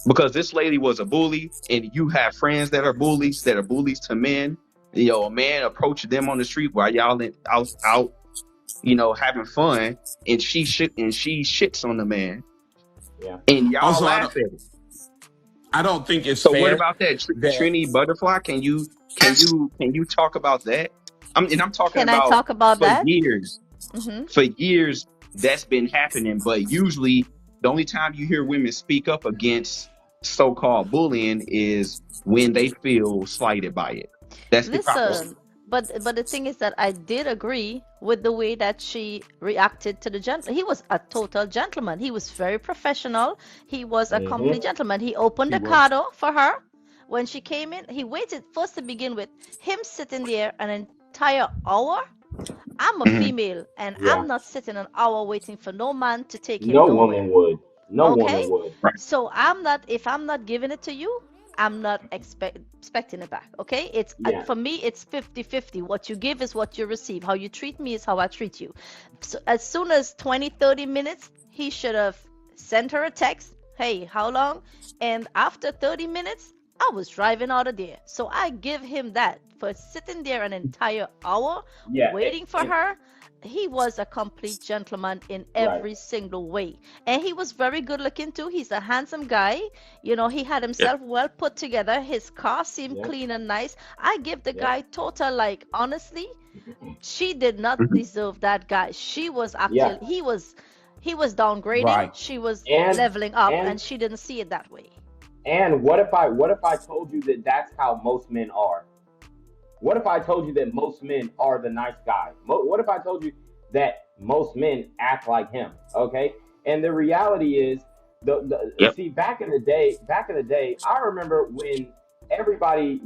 J: Because this lady was a bully, and you have friends that are bullies to men. You know, a man approached them on the street while y'all out, having fun, and she shits on the man,
B: Yeah.
J: and y'all
F: Also,
J: laugh at it.
F: I don't think it's
J: So what
F: fair
J: about that,
F: that
J: Trini Butterfly? Can you talk about that? I'm talking
H: Can I
J: about
H: talk about
J: for
H: that?
J: years.
H: Mm-hmm.
J: For years, that's been happening, but usually the only time you hear women speak up against so-called bullying is when they feel slighted by it. That's the problem.
H: Listen, but the thing is that I did agree with the way that she reacted to the gentleman. He was a total gentleman. He was very professional. He was a complete gentleman. He opened
F: he
H: the
F: was.
H: car door for her when she came in. He waited first to begin with. Him sitting there an entire hour. I'm a
J: Mhm.
H: female, and
B: Yeah.
H: I'm not sitting an hour waiting for no man to take him
B: No
H: nowhere.
B: woman would. No
H: Okay?
B: woman would.
J: Right.
H: So if I'm not giving it to you, I'm not expecting it back. Okay? It's
B: Yeah.
H: for me, it's 50-50. What you give is what you receive. How you treat me is how I treat you. So as soon as 20-30 minutes, he should have sent her a text. Hey, how long? And after 30 minutes, I was driving out of there. So I give him that for sitting there an entire hour
B: Yeah.
H: waiting for her. He was a complete gentleman in every single way. And he was very good looking too. He's a handsome guy. You know, he had himself well put together. His car seemed clean and nice. I give the guy total, like, honestly, she did not
J: Mhm.
H: deserve that guy. She was
B: Yeah.
H: actually, he was downgrading.
F: Right.
H: She was
B: And
H: leveling up,
B: and
H: and she didn't see it that way.
B: and what if I told you that that's how most men are? What if I told you that most men are the nice guy? What if I told you that most men act like him? Okay, and the reality is,
J: Yep.
B: see, back in the day, I remember when everybody,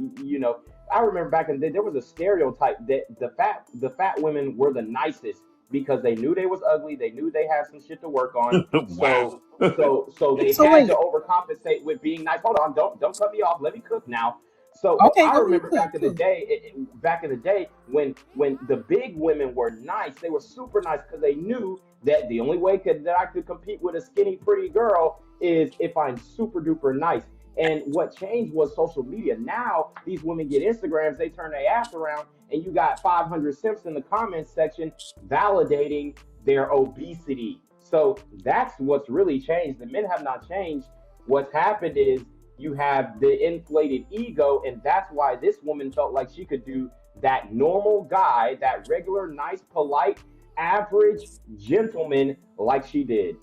B: I remember back in the day there was a stereotype that the fat women were the nicest because they knew they was ugly, they knew they had some shit to work on,
F: Wow.
B: so they
A: So
B: had
A: wait,
B: to overcompensate with being nice. Hold on, don't cut me off. Let me cook now. So
A: okay,
B: I
A: go ahead,
B: remember
A: cook, cook.
B: back in the day when the big women were nice, they were super nice because they knew that the only way that I could compete with a skinny pretty girl is if I'm super duper nice. And what changed was social media. Now these women get Instagrams, they turn their ass around, and you got 500 simps in the comments section validating their obesity. So that's what's really changed. The men have not changed. What's happened is you have the inflated ego, and that's why this woman felt like she could do that normal guy, that regular, nice, polite, average gentleman like she did.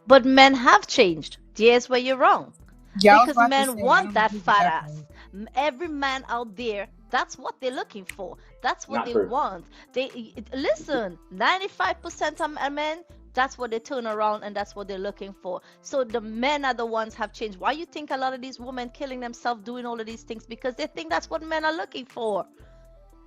H: But men have changed. Here's where you're wrong.
A: Yeah, I was
H: Because
A: about to
H: men
A: say, I
H: want
A: don't
H: that
A: agree with
H: fat
A: that
H: ass.
A: part.
H: Every man out there, that's what they're looking for. That's what
B: Not
H: they
B: true.
H: want. Listen, 95% of men, that's what they turn around and that's what they're looking for. So the men are the ones have changed. Why you think a lot of these women killing themselves doing all of these things? Because they think that's what men are looking for.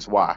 J: is why.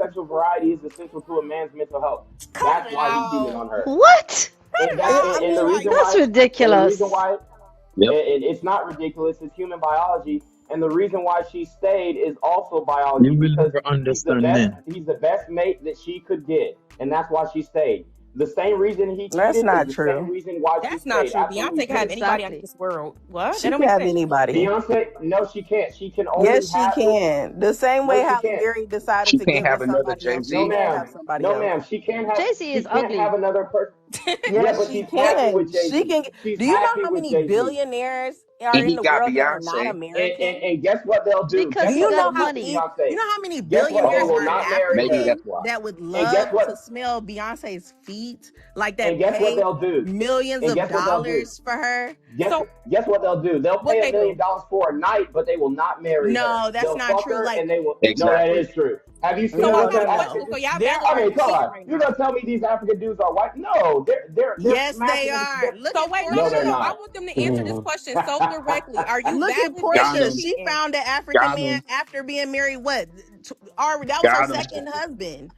B: sexual variety is essential to a man's mental health. That's why he cheated on her.
H: What?
B: And the reason
H: That's
B: why,
H: ridiculous.
B: And the reason why,
J: Yep.
B: it's not ridiculous. It's human biology. And the reason why she stayed is also biology,
J: You will
B: because
J: never understand men.
B: he's the best mate that she could get, and that's why she stayed. The same reason he cheated
K: That's not
B: is the
K: true.
B: same reason why she
L: That's
B: stayed.
L: not true.
B: Absolutely
L: Beyonce can have
B: true.
L: anybody
H: Exactly.
L: in this world. What?
K: She
L: That don't
K: can
L: make
K: have
L: sense.
K: anybody.
B: Beyonce, no, she can't. She can only
K: Yes, she
B: have.
K: can. The same way
B: No, she
K: Halle
B: can't.
K: Berry decided
J: She
K: to
J: can't
K: get
J: have
K: with
J: another
K: somebody else. She
B: No,
J: Jay-Z.
K: can't
B: ma'am.
K: have somebody
B: No,
K: else.
B: ma'am. She can't have.
H: Jay-Z
B: She
H: is
B: can't
H: ugly.
B: have another person. Yeah,
K: Yes,
B: but
K: she
B: she's happy
K: can.
B: with Jay-Z.
K: She can.
B: She's
K: Do you know
B: happy
K: how
B: with
K: many
B: Jay-Z.
K: billionaires are
J: And
K: in
J: he
K: the
J: got
K: world that are not
J: Beyonce.
K: American?
B: And guess what they'll do?
H: Because
B: Guess
K: Do
H: he
K: you
B: what
H: got
B: they'll
K: know how
B: do to
H: money.
B: Beyonce?
K: you know how many
B: Guess what?
K: billionaires
B: They will
K: are
B: not marry
J: Maybe
K: African
J: that's why.
K: that would
B: And guess
K: love
B: what?
K: to smell Beyonce's feet, like
B: And
K: that
B: guess what
K: pay
B: they'll do?
K: millions
B: And
K: of
B: guess what they'll do?
K: dollars for her?
L: So
B: Guess what they'll do? They'll
L: what
B: pay
L: they
B: $1 million
L: do?
B: for a night, but they will not marry her.
K: No, that's
B: They'll
K: not
B: fuck
K: true.
B: her,
K: Like
B: and they will. No, that
J: Exactly.
B: is true. Have you seen
L: So I
B: what
L: got a
B: that
K: No.
L: question.
B: African?
L: So y'all
K: There
B: I
K: are
B: mean,
L: validating
B: come
L: cheating
B: on.
L: right
B: You're
L: now.
B: gonna tell me these African dudes are white? No, they're
K: yes, they
B: masculine.
K: are. Look
L: So
K: at
L: wait,
B: No,
L: no.
B: they're
K: Portia.
L: I
B: not.
L: want them to answer this question so directly. Are you
K: Look at
L: validating
J: Got
K: Portia.
J: him.
K: She
L: cheating?
K: found an African
J: Got
K: man
J: him.
K: after being married. What? That was her
J: Got him.
K: second husband.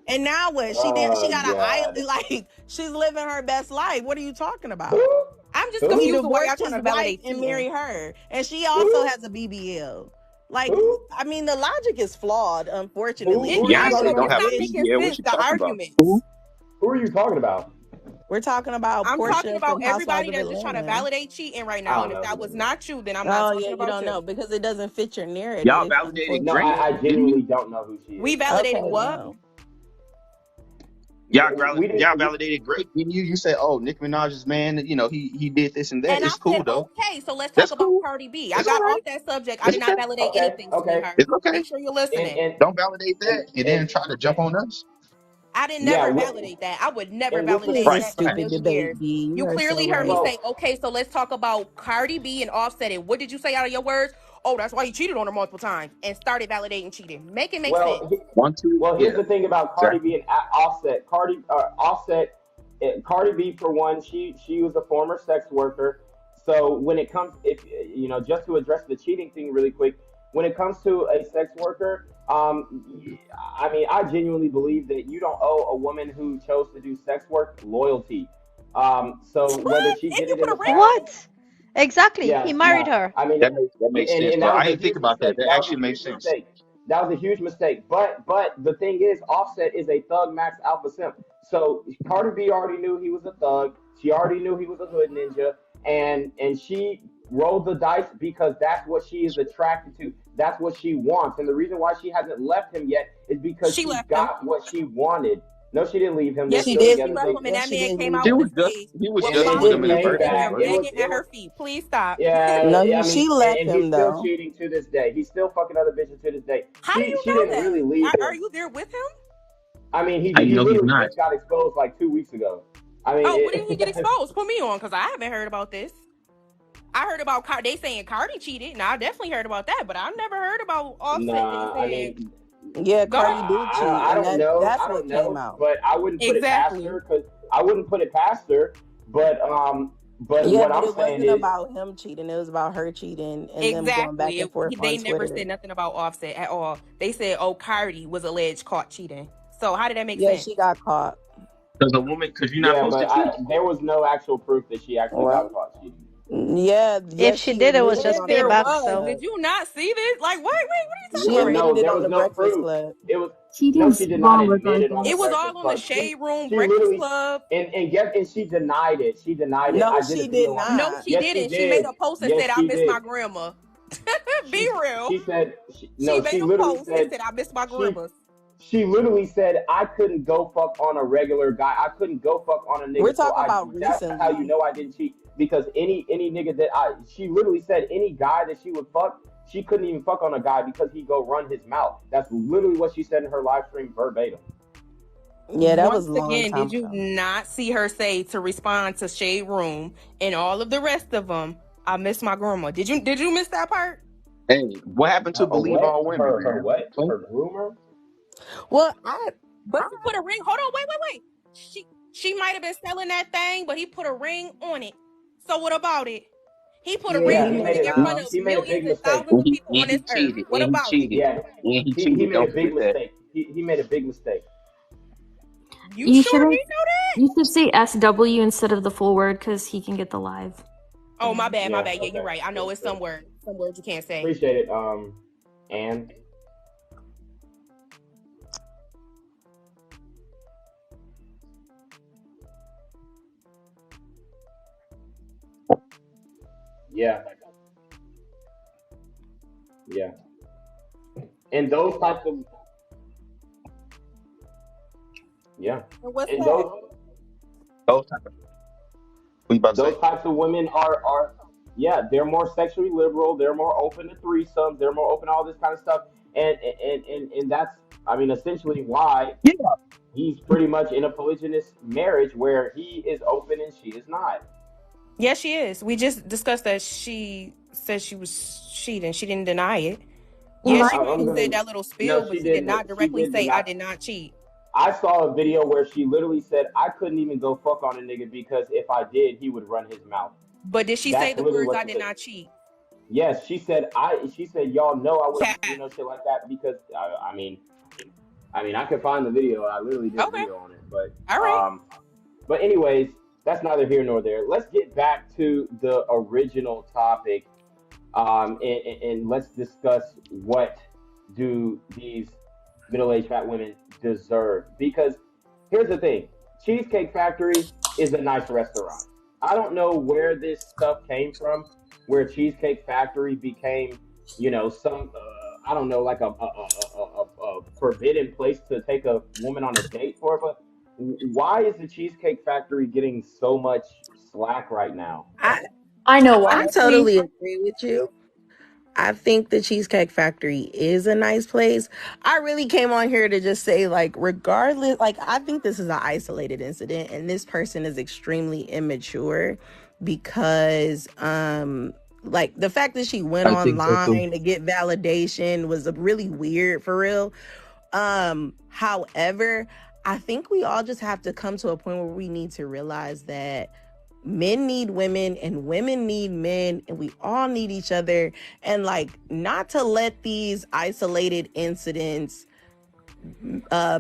K: And now what? She
B: Oh
K: got an
B: God.
K: island. Like she's living her best life. What are you talking
B: Who?
K: about?
L: I'm just
K: He
L: confused
B: Who?
L: with why y'all
K: divorced
L: trying
K: his
L: to
K: wife
L: validate
K: and
L: cheating.
K: married her, and she also
B: Who?
K: has a BBL. Like,
B: Who?
K: I mean, the logic is flawed. Unfortunately,
L: It's
B: Who are you
L: not
B: talking
J: Beyonce
L: because
J: don't
B: about?
L: it's
J: have
L: not
J: a
L: making
J: BBL. What
L: sense.
J: you
L: The
J: talking about?
L: arguments.
B: Who are you talking about?
K: we're talking about
L: I'm talking
K: Portia
L: about
K: from Housewives
L: everybody
K: of
L: that's just trying to
K: Atlanta.
L: validate cheating right
B: I
L: now.
B: don't
L: And if
B: know
L: that
B: who
L: was
B: that is.
L: not you, then I'm not
K: Oh
L: talking
K: yeah, you
L: about
K: don't know
L: you.
K: because it doesn't fit your
J: Y'all
K: narrative.
J: validated
B: No,
J: Drake,
K: Unfortunately.
B: I
J: didn't you?
B: genuinely don't know who she
L: We
B: is.
L: validated
K: Okay,
L: what?
K: well,
B: We didn't.
J: Y'all validated Drake, didn't you? You said, "Oh, Nicki Minaj's man, he did this and that."
L: And I
J: It's
L: said,
J: cool though.
L: okay, so let's talk
J: That's
L: about
J: cool.
L: Cardi B. I
J: It's all
L: got
J: right.
L: off that subject. I
J: It's
L: did not
J: okay.
L: validate
B: Okay.
L: anything,
B: Okay.
L: sweetheart.
J: It's okay.
L: Make sure you're
B: And
L: listening.
B: and
J: Don't validate
B: and
J: that and
B: and,
J: then try to
B: and
J: jump on us.
L: I didn't
B: yeah.
L: never validate that. I would never
B: And this is
L: validate
K: this is
J: Right.
L: that in a
J: Fact.
K: stupid
L: million
K: debate,
L: years.
K: D.
L: You
K: You are so
L: clearly heard me
K: right.
L: say,
B: well.
L: okay, so let's talk about Cardi B and Offset. It. What did you say out of your words? Oh, that's why he cheated on her multiple times and started validating cheating. Make it make sense.
B: Well,
J: 1, 2.
B: well, here's
J: Yeah.
B: the thing about Cardi
J: Exactly.
B: B and Offset. Cardi B for one, she was a former sex worker. So when it comes, if you know, just to address the cheating thing really quick, when it comes to a sex worker, I mean, I genuinely believe that you don't owe a woman who chose to do sex work loyalty. So whether
L: What?
B: she
L: If
B: did
L: you
B: it in
L: put
B: the
L: a ring
B: past,
L: on it?
H: What? Exactly. He
B: yeah,
H: married
B: nah.
H: her.
B: I mean,
J: That makes sense,
B: and
J: bro.
B: that
J: I
B: was a
J: didn't think
B: huge
J: about that.
B: mistake.
J: That
B: That was
J: actually
B: a
J: makes
B: huge
J: sense.
B: mistake. That was a huge mistake. But the thing is, Offset is a thug max alpha simp. So Cardi B already knew he was a thug. She already knew he was a hood ninja, and she rolled the dice because that's what she is attracted to. That's what she wants. And the reason why she hasn't left him yet is because
L: She
B: she
L: left him.
B: got what she wanted. No, she didn't leave him. They're
L: Yes,
K: She
L: she
B: still
L: did.
K: did
L: She
B: together.
K: leave
L: left
K: him.
L: him, and
K: Yes,
L: that
K: she
L: man
K: did
L: came
K: leave
L: out
J: He
L: on
K: him.
L: the
J: was just
L: stage
J: he was
L: with
B: And
J: just
B: then
J: with
B: he
J: them in the
L: Fonte
B: came
J: first
L: and
J: place,
L: they're
B: back.
J: bro.
B: It was
L: begging at her feet. Please stop.
K: No,
B: I
K: she
B: mean,
K: left
B: and he's
K: him
B: still
K: though.
B: cheating to this day. He's still fucking other bitches to this day.
L: How do you
B: She
L: know
B: didn't really
L: that?
B: leave
L: Are
B: him.
L: you there with him?
B: I mean,
J: How you
B: he
J: know he's
B: literally
J: not?
B: just got exposed like 2 weeks ago. I mean,
L: Oh, when did he get exposed? Put me on, because I haven't heard about this. I heard about they saying Cardi cheated. Now I definitely heard about that, but I've never heard about Offset. They
B: nah. I
L: said
B: mean,
K: Yeah,
L: go
K: Cardi did cheat,
B: I
K: and
B: don't know.
K: that's
B: I
K: what
B: don't
K: came
B: know,
K: out.
B: but I wouldn't put it past
L: exactly.
B: her because I wouldn't put it past her. But
K: Yeah,
B: what
K: but
B: I'm
K: it
B: saying
K: wasn't
B: is,
K: about him cheating. It was about her cheating and them going back
L: Exactly.
K: and forth
L: They
K: on
L: never
K: Twitter.
L: said nothing about Offset at all. They said, oh, Cardi was alleged caught cheating. So how did that make
K: Yeah,
L: sense?
K: she got caught.
J: Because you're not
B: yeah,
J: supposed to
B: but
J: cheat.
B: there was no actual proof that she actually got
K: Well,
B: caught cheating.
K: yeah,
H: If
K: yes,
H: she
K: she
H: did, it was
K: admitted it
L: Yes,
H: just
K: on the
L: there
H: payback.
K: Breakfast
L: was.
H: So
L: Did
K: Club.
L: you not see this? Like, what? Wait, what are you
K: She
L: talking
B: Well,
L: about right
K: admitted
B: no,
L: now?
K: it
B: there
K: on
B: was
K: the
B: no
K: Breakfast
B: proof.
K: Club.
B: It was no,
M: Cheating's
B: she did not
M: wrong
B: admit it on
M: regardless.
B: the
L: It was
B: Breakfast
L: all on the
B: Club.
L: Shade Room,
B: She
L: Breakfast
B: literally
L: Club.
B: and she denied it. She denied it.
K: No,
B: I did a
K: she did
B: video on it.
L: No,
K: not.
L: she
B: Yes, she
L: didn't. She made
B: did.
L: a post and
B: Yes,
L: said, I
B: she
L: miss
B: did.
L: my grandma. Be real.
B: She said
L: She
B: no.
L: made
B: She
L: a
B: literally
L: post and
B: said
L: said, I miss my
B: she
L: grandma.
B: she literally said I couldn't go fuck on a regular guy. I couldn't go fuck on a
K: We're
B: nigga. So
K: talking about
B: that's how you
K: recently.
B: know I didn't cheat because any nigga that she literally said any guy that she would fuck, she couldn't even fuck on a guy because he'd go run his mouth. That's literally what she said in her live stream verbatim.
K: Yeah, that was
L: Once
K: a long
L: again,
K: time
L: did you
K: ago.
L: not see her say to respond to Shade Room and all of the rest of them? I miss my grandma. Did you miss that part?
J: Hey, what happened to
B: A
J: believe
B: what?
J: all women,
B: Her
J: man?
B: what?
J: Okay.
B: Her groomer?
K: Well,
L: But he put a ring. Hold on, wait. She might have been selling that thing, but he put a ring on it. So what about it? He put a
K: yeah,
L: ring
B: Yeah,
K: he
B: he
L: on
K: made
L: it
B: made
K: it
B: a
L: in
B: he,
L: front
K: out.
L: of
B: he made a
L: millions
B: big
L: and
B: mistake.
L: thousands of people
J: And
L: on this
J: he
L: earth.
J: cheated.
L: What
J: And he
L: about it?
J: cheated.
B: Yeah,
J: And he
B: he
J: cheated.
B: made a
J: Don't
B: big
J: forget that.
B: mistake. He made a big mistake.
L: You
M: You
L: sure
M: shouldn't.
L: he know that?
M: You should say SW instead of the full word because he can get the live.
L: Oh, my bad.
B: Yeah.
L: Yeah, you're
B: Okay.
L: right. I know
B: Cool.
L: it's
B: Cool.
L: some words you can't say.
B: Appreciate it. And yeah, yeah. And those types of yeah,
L: And what's
B: and
L: that?
J: Those type of what you about to
B: those
J: say?
B: types of women are yeah, they're more sexually liberal. They're more open to threesomes. They're more open to all this kind of stuff. And that's I mean essentially why
J: Yeah.
B: he's pretty much in a polygynous marriage where he is open and she is not.
L: Yeah, she is. We just discussed that she said she was cheating. She didn't deny it. Yeah, she
B: I'm
L: said
B: gonna.
L: that little
B: No,
L: spill, but
B: she
L: she did
B: didn't.
L: not
B: She
L: directly
B: did
L: say I
B: not.
L: did not cheat.
B: I saw a video where she literally said, "I couldn't even go fuck on a nigga because if I did, he would run his mouth."
L: But did she say
B: That's
L: the
B: literally
L: words
B: what
L: I
B: she
L: did
B: said.
L: not cheat?
B: Yes, she said. She said, "Y'all know I wouldn't,
L: Cat.
B: shit like that because I mean, I could find the video. I literally did a
L: Okay.
B: video on it, but
L: All right.
B: but anyways, that's neither here nor there. Let's get back to the original topic, and let's discuss what do these middle-aged fat women deserve. Because here's the thing: Cheesecake Factory is a nice restaurant. I don't know where this stuff came from, where Cheesecake Factory became, some I don't know, like a forbidden place to take a woman on a date for. But why is the Cheesecake Factory getting so much slack right now?
M: I know why.
K: I totally agree with you. I think the Cheesecake Factory is a nice place. I really came on here to just say, like, regardless, like, I think this is an isolated incident and this person is extremely immature because, like, the fact that she went
J: I think so too.
K: online to get validation was really weird for real. However, I think we all just have to come to a point where we need to realize that men need women and women need men and we all need each other, and like not to let these isolated incidents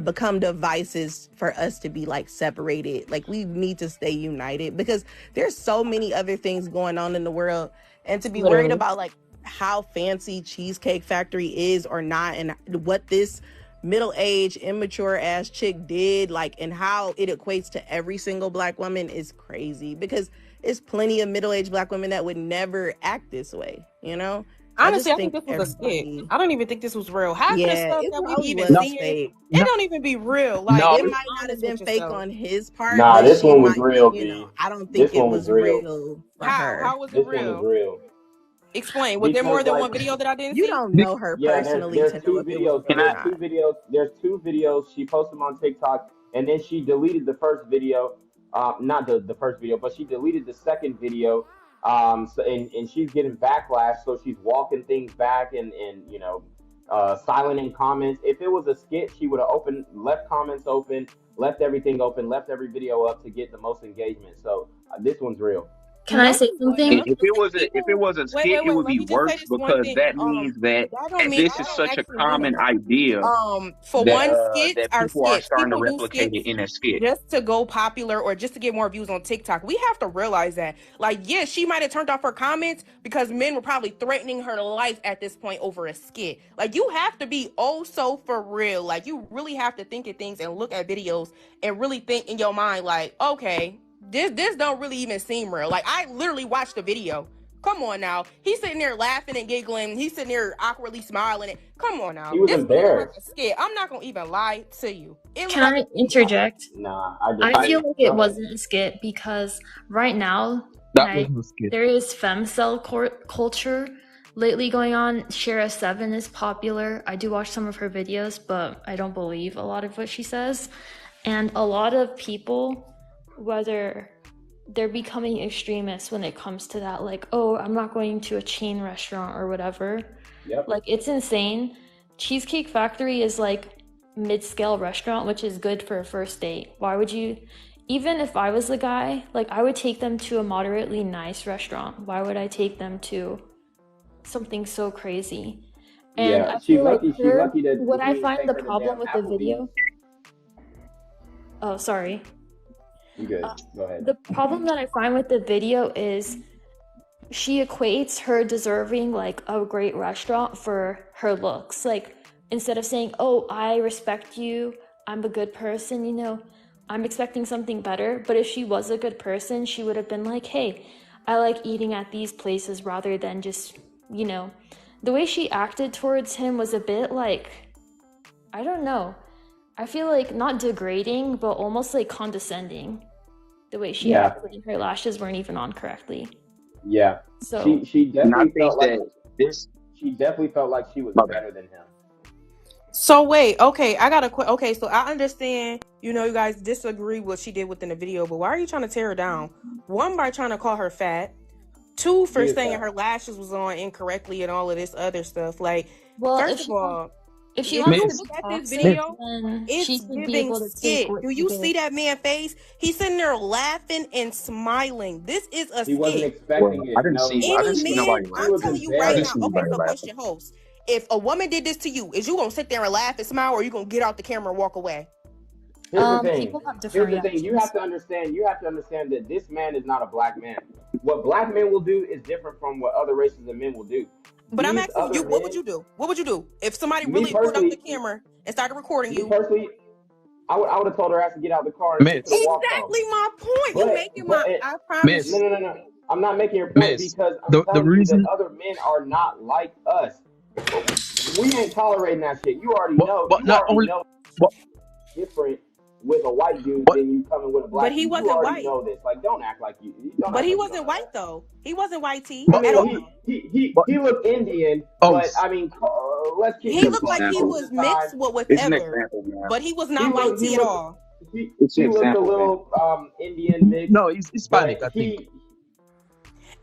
K: become devices for us to be like separated. Like we need to stay united because there's so many other things going on in the world, and to be worried about like how fancy Cheesecake Factory is or not and what this middle-aged immature ass chick did, like, and how it equates to every single black woman is crazy, because it's plenty of middle-aged black women that would never act this way, you know.
L: Honestly, I think this was a skit. I don't even think this was real. Half of the stuff that we've even seen, it don't even be real. Like,
B: No,
K: it might not have been fake on his part,
B: Nah,
K: but
B: this
K: she
B: one was
K: might
B: real,
K: be,
B: B.
K: I don't think
B: This
K: it
B: one was
K: was
B: real.
K: real for
L: How?
K: her.
L: How was it
B: This
L: real?
B: one was real.
L: Explain. Was there more than one video that I didn't see?
K: You don't know her
B: Yeah,
K: personally
B: there's
K: to know
B: two
K: if it was
B: videos.
K: real or not.
B: There's two videos. She posted them on TikTok, and then she deleted the first video. Not the first video, but she deleted the second video. So, and she's getting backlash, so she's walking things back and silent in comments. If it was a skit, she would have left comments open, left everything open, left every video up to get the most engagement. So this one's real.
M: Can I say something?
J: If it was a skit, it would
L: Let
J: be
L: me just say
J: worse
L: this one
J: because
L: thing.
J: that means that
L: That don't mean
J: this
L: I
J: is
L: don't
J: such a
L: actually mean
J: common
L: it.
J: idea
L: For one, skits
J: that
L: are
J: people are
L: skits.
J: starting to
L: People do
J: replicate it
L: skits
J: in a skit.
L: just to go popular or just to get more views on TikTok. We have to realize that. Like, yeah, she might have turned off her comments because men were probably threatening her life at this point over a skit. Like, you have to be oh so for real. Like, you really have to think of things and look at videos and really think in your mind, like, okay, this don't really even seem real. Like, I literally watched the video. Come on now. He's sitting there laughing and giggling. He's sitting there awkwardly smiling. Come on now.
B: He was
L: This
B: embarrassed.
L: looks like a skit. I'm not gonna even lie to you.
M: Can I interject?
B: Nah,
M: I feel like it wasn't a skit because right now,
J: That
M: like,
J: was a skit.
M: there is femcel culture lately going on. Shara 7 is popular. I do watch some of her videos, but I don't believe a lot of what she says. And a lot of people, whether they're becoming extremists when it comes to that, like, oh, I'm not going to a chain restaurant or whatever.
B: Yep.
M: Like, it's insane. Cheesecake Factory is like mid-scale restaurant, which is good for a first date. Why would you, even if I was the guy, like, I would take them to a moderately nice restaurant. Why would I take them to something so crazy? And
B: yeah,
M: I feel like
B: she's lucky that
M: what I
B: he
M: find
B: take
M: the
B: her to
M: problem with the
B: Applebee's.
M: video, oh, sorry.
B: You good. Go ahead.
M: The problem that I find with the video is she equates her deserving like a great restaurant for her looks. Like, instead of saying, oh, I respect you, I'm a good person, you know, I'm expecting something better. But if she was a good person, she would have been like, hey, I like eating at these places, rather than just, you know, the way she acted towards him was a bit like, I don't know. I feel like not degrading, but almost like condescending. The way she acted, and her lashes weren't even on correctly.
B: Yeah.
M: So
B: she definitely felt like
J: this.
B: She definitely felt like she was better than him.
L: So wait, okay, I got a okay, so I understand, you know, you guys disagree what she did within the video, but why are you trying to tear her down? One, by trying to call her fat. Two, for saying her lashes was on incorrectly and all of this other stuff. Like,
M: Well,
L: First of all,
M: if she
L: if
M: wants
L: you
M: to
L: look
M: be
L: at this
M: toxic,
L: video,
M: then she
L: it's
M: should be
L: giving
M: able to take
L: skit.
M: what
L: Do
M: she
L: you
M: gets.
L: see that man's face? He's sitting there laughing and smiling. This is a
B: He wasn't
L: skit.
B: expecting it. No, he
J: I
L: Any
J: didn't
B: wasn't.
J: see
L: man,
J: nobody
B: He
L: I'm
J: laughing.
B: was
L: telling you
J: I
L: right
J: didn't
L: now.
B: embarrassed.
J: see
L: Okay,
J: nobody
L: so
J: laughing.
L: question, host. If a woman did this to you, is you gonna sit there and laugh and smile, or are you gonna get out the camera and walk away?
B: Here's the thing.
M: People have
B: Here's
M: different
B: the thing. You
M: reactions.
B: have to understand. You have to understand that this man is not a black man. What black men will do is different from what other races of men will do.
L: But I'm
B: These
L: asking you,
B: other
L: what would
B: men,
L: you do? What would you do if somebody
B: me
L: really pulled out the
B: personally,
L: camera and started recording
B: me
L: you?
B: personally, I would have told her ass to get out of the car and sit to the
J: Miss,
B: walk off.
L: Exactly my point. You making
B: But
L: my. I
J: Miss,
L: promise.
B: no. I'm not making your point
J: Miss.
B: because I'm
J: The
B: telling you that
J: reason,
B: other men are not like us. We ain't tolerating that shit. You already
J: but
B: know.
J: but
B: You
J: not
B: already
J: only,
B: know
J: but
B: different with a white dude
J: but
B: than you coming with a
L: But
B: black
L: he
B: dude. You
L: wasn't
B: already
L: white.
B: know this. Like, don't act like you. Don't
L: But
B: act
L: he
B: like you don't
L: wasn't
B: know
L: white
B: that.
L: though. He wasn't white T
J: but
B: I
L: at
B: mean,
J: but
L: all.
J: but
B: he looked Indian,
J: oh,
B: but I mean, let's keep
L: He
B: it a
L: looked
B: buck.
L: like he
B: Most
L: was
B: of the time,
L: mixed with
J: it's an
L: whatever,
J: example, man.
L: but he was
B: he
L: not white
B: looked
L: T at all.
J: It's an
B: he looked a
J: example, man.
B: little Indian mix,
J: No, he's Hispanic,
B: but
J: I think.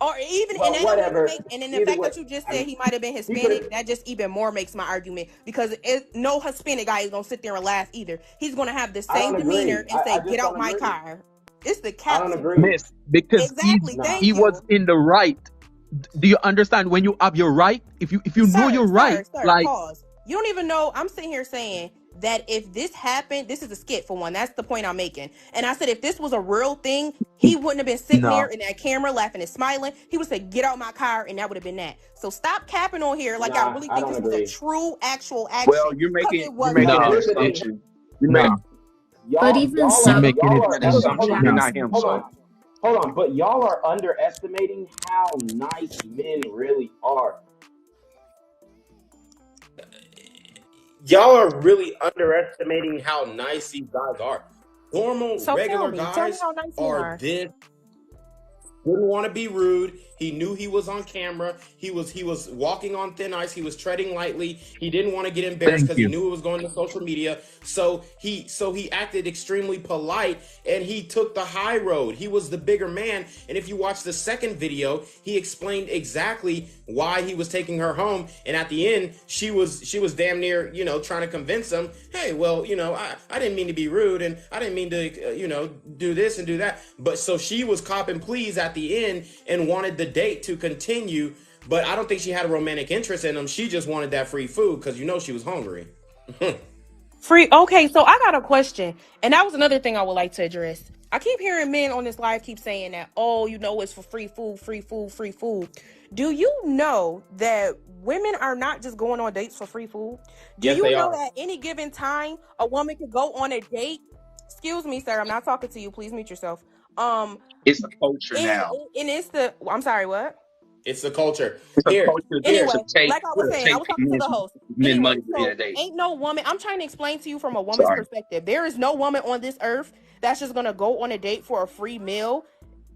L: Or even, and
B: well,
L: that don't even
B: whatever.
L: make, and then the
B: Either
L: fact
B: way,
L: that you just
B: I
L: said
B: mean,
L: he might have been
B: he could have.
L: Hispanic, that just even more makes my argument, because no Hispanic guy is gonna sit there and laugh either. He's gonna have the
B: I
L: same
B: don't
L: demeanor
B: agree.
L: and say,
B: I
L: "Get
B: just
L: out
B: don't
L: my
B: agree.
L: car." It's the
B: I
L: cap
B: don't
L: to me.
B: agree.
J: Miss, because
L: Exactly.
B: Nah.
J: he
L: Thank
J: was
L: you,
J: in the right. Do you understand when you have your right? If you know your right,
L: sir.
J: like
L: Pause. You don't even know. I'm sitting here saying that if this happened, this is a skit for one. That's the point I'm making. And I said if this was a real thing, he wouldn't have been sitting
J: no.
L: there in that camera laughing and smiling. He would say, "Get out my car," and that would have been that. So stop capping on here like I
B: Nah,
L: really
B: I
L: think
B: don't
L: this was a
B: agree.
L: true, actual
J: Well,
L: action.
J: you're
L: Because
J: making
L: it
J: you're
L: was
J: making
B: Because
J: an
L: not.
B: here's the thing.
J: assumption. No,
M: But even
B: Y'all
J: you're
B: are
M: so,
J: making
B: y'all
J: an
B: are.
M: I don't
B: Hold
J: assumption.
B: on.
J: You're
M: react.
J: not him,
B: Hold
J: so
B: on. Hold on. But y'all are underestimating how nice men really are.
C: Y'all are really underestimating how nice these guys are. Normal,
L: So
C: regular
L: tell me
C: guys
L: how nice you
C: are
L: are.
C: this. Didn't want to be rude. He knew he was on camera. He was walking on thin ice. He was treading lightly. He didn't want to get embarrassed
J: thank
C: because he
J: you.
C: knew it was going to social media. So he acted extremely polite and he took the high road. He was the bigger man. And if you watch the second video, he explained exactly why he was taking her home. And at the end, she was damn near, trying to convince him, hey, well, I didn't mean to be rude and I didn't mean to, do this and do that. But so she was cop and please at the end and wanted the date to continue. But I don't think she had a romantic interest in him. She just wanted that free food because she was hungry.
L: Free. Okay, so I got a question, and that was another thing I would like to address. I keep hearing men on this live keep saying that, oh, it's for free food, free food, free food. Do you know that women are not just going on dates for free food? Do
C: Yes,
L: you
C: they
L: know
C: are.
L: at any given time a woman could go on a date? Excuse me, sir, I'm not talking to you. Please mute yourself.
J: It's a culture
L: And
J: now.
L: it's the. I'm sorry, what?
C: It's the culture.
J: It's a
C: Here,
J: culture
L: Anyway,
J: to take
L: like I was saying, I was talking to the host.
J: men
L: Anyway,
J: money to get
L: so
J: a date.
L: ain't no woman. I'm trying to explain to you from a woman's
J: Sorry.
L: perspective. There is no woman on this earth that's just gonna go on a date for a free meal.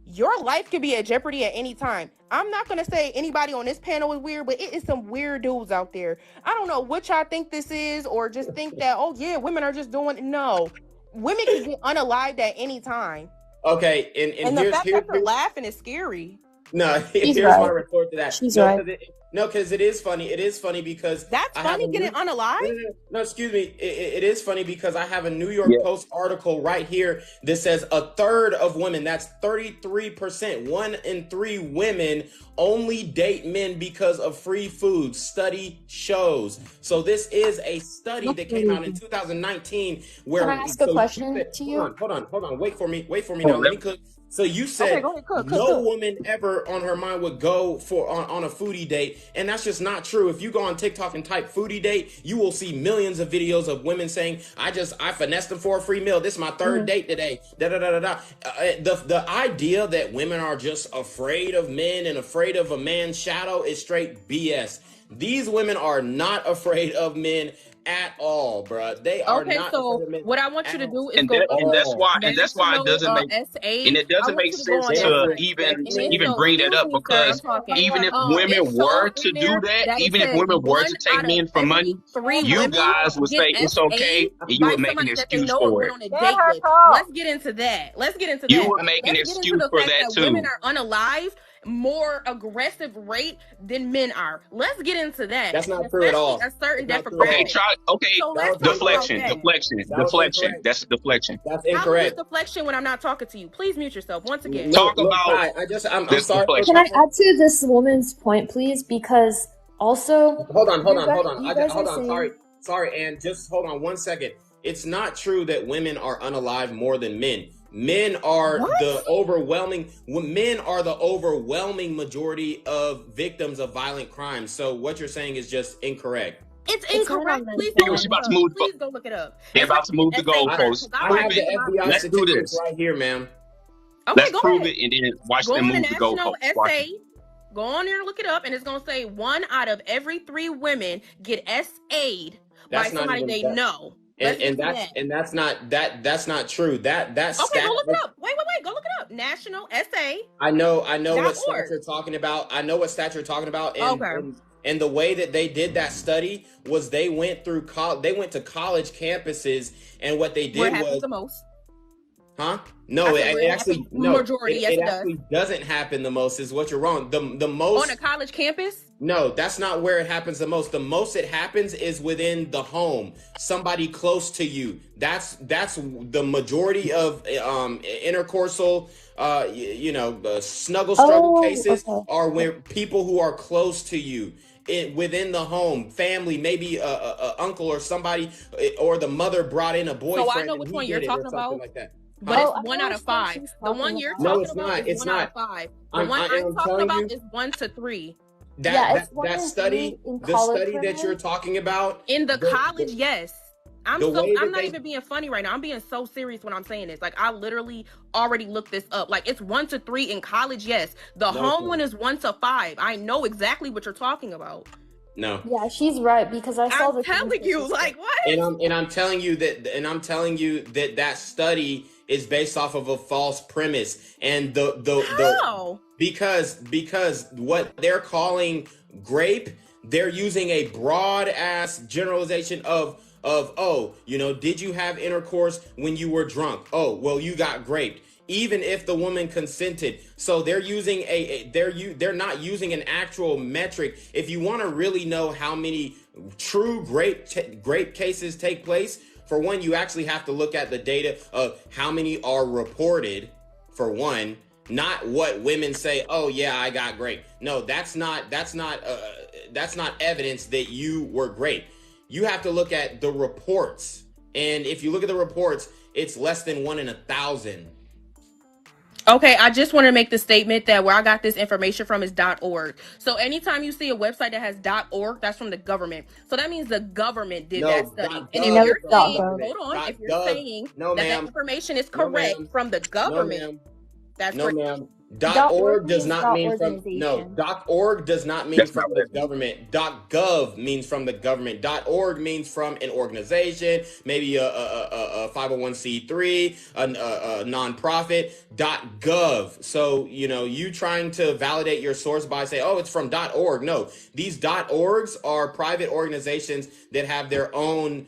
L: Your life could be at jeopardy at any time. I'm not gonna say anybody on this panel is weird, but it is some weird dudes out there. I don't know what y'all think this is, or just think that, oh yeah, women are just doing. No, women can get unalived at any time.
C: okay, and
L: the fact that they're laughing is scary.
C: No,
M: She's
C: here's my
M: right.
C: retort to that.
M: She's
C: No,
M: right.
C: because it is funny. It is funny because
L: That's funny getting unalived.
C: No, excuse me. It is funny because I have a New York
J: Yeah.
C: Post article right here that says a third of women, that's 33%, 1 in 3 women only date men because of free food. Study shows. So this is a study that came out in 2019 where.
M: Can I ask a question to you?
C: Hold on. Wait for me now. Let me cook. So you said no woman ever on her mind would go for on a foodie date, and that's just not true. If you go on TikTok and type foodie date, you will see millions of videos of women saying, I finessed them for a free meal. This is my third date today. The idea that women are just afraid of men and afraid of a man's shadow is straight BS. These women are not afraid of men at all, bro. They are not.
L: So
C: afraid of men
L: what I want you to do is
J: And
L: go
J: that's why it doesn't make it doesn't make sense to even bring that up, because even if women were to do that, even if women were to take men for money, you guys would say it's okay and you would make an excuse for it.
L: Let's get into that.
J: You would make an excuse for that too.
L: Women are unalive more aggressive rate than men are. Let's get into that.
C: That's not true at all.
L: A certain
C: That's not true.
J: Okay,
L: demographic. So let's talk about
J: deflection,
L: that.
J: deflection,
C: That was
J: deflection.
C: incorrect.
J: That's deflection.
C: That's
L: How is
C: incorrect.
L: this deflection when I'm not talking to you? Please mute yourself once again.
J: Talk about
C: Kai, I'm
J: this
C: sorry.
J: deflection.
M: Can I add to this woman's point, please? Because also,
C: Hold on.
M: you guys are saying-
C: Sorry, and just hold on 1 second. It's not true that women are unalive more than men. Men are the overwhelming majority of victims of violent crime. So what you're saying is just incorrect.
L: It's incorrect. Please go look it up.
J: They're about to move the goalposts.
C: I have the FBI
J: Let's do
C: statistics
J: this
C: right here, ma'am.
L: Okay,
J: Let's
L: go
J: prove
L: ahead.
J: it and then watch
L: Go
J: them
L: on
J: move
L: the
J: the
L: national
J: goalposts. Watch
L: essay.
J: it.
L: Go on there and look it up, and it's gonna say 1 out of every 3 women get SA'd by somebody they know.
C: And that's not true. That
L: okay, go look it up. Wait, go look it up. National essay.
C: I know what stat you're talking about. And the way that they did that study was they went to college campuses, and what they did
L: Where happens the most.
C: Huh? No, it actually
L: majority. Yes, it
C: actually doesn't happen the most. Is what you're wrong. The most
L: on a college campus.
C: No, that's not where it happens the most. The most it happens is within the home, somebody close to you. That's the majority of intercoursal, snuggle struggle cases are where people who are close to you. Within the home, family, maybe a uncle or somebody, or the mother brought in a boyfriend.
L: So I know which one you're talking about.
C: Like that.
L: But it's 1 out of 5. The one you're talking about is 1 out of 5. The one I'm talking about is 1 to 3.
C: That study, the study that you're talking about
L: in the college, yes. I'm not even being funny right now. I'm being so serious when I'm saying this. Like, I literally already looked this up. Like, it's 1 to 3 in college, yes. The home one is 1 to 5. I know exactly what you're talking about.
C: No.
M: Yeah, she's right because I saw
L: I'm telling you, like, what?
C: And I'm telling you that that study is based off of a false premise. And
L: How?
C: because what they're calling grape, they're using a broad ass generalization of did you have intercourse when you were drunk? Oh, well, you got graped. Even if the woman consented. So they're using they're not using an actual metric. If you want to really know how many true grape cases take place, for one, you actually have to look at the data of how many are reported, for one, not what women say, oh yeah, I got grape. No, that's not evidence that you were grape. You have to look at the reports. And if you look at the reports, it's less than 1 in 1,000.
L: Okay, I just want to make the statement that where I got this information from is .org. So anytime you see a website that has .org, that's from the government. So that means the government did that study. And if you're saying, if you're saying that information is correct from the government, that's correct.
C: No, ma'am. .org does not mean from .org does not mean from the government. .gov means from the government. .org means from an organization, maybe a 501c3, a nonprofit. .gov. So you trying to validate your source by saying, oh, it's from .org. No, these .orgs are private organizations that have their own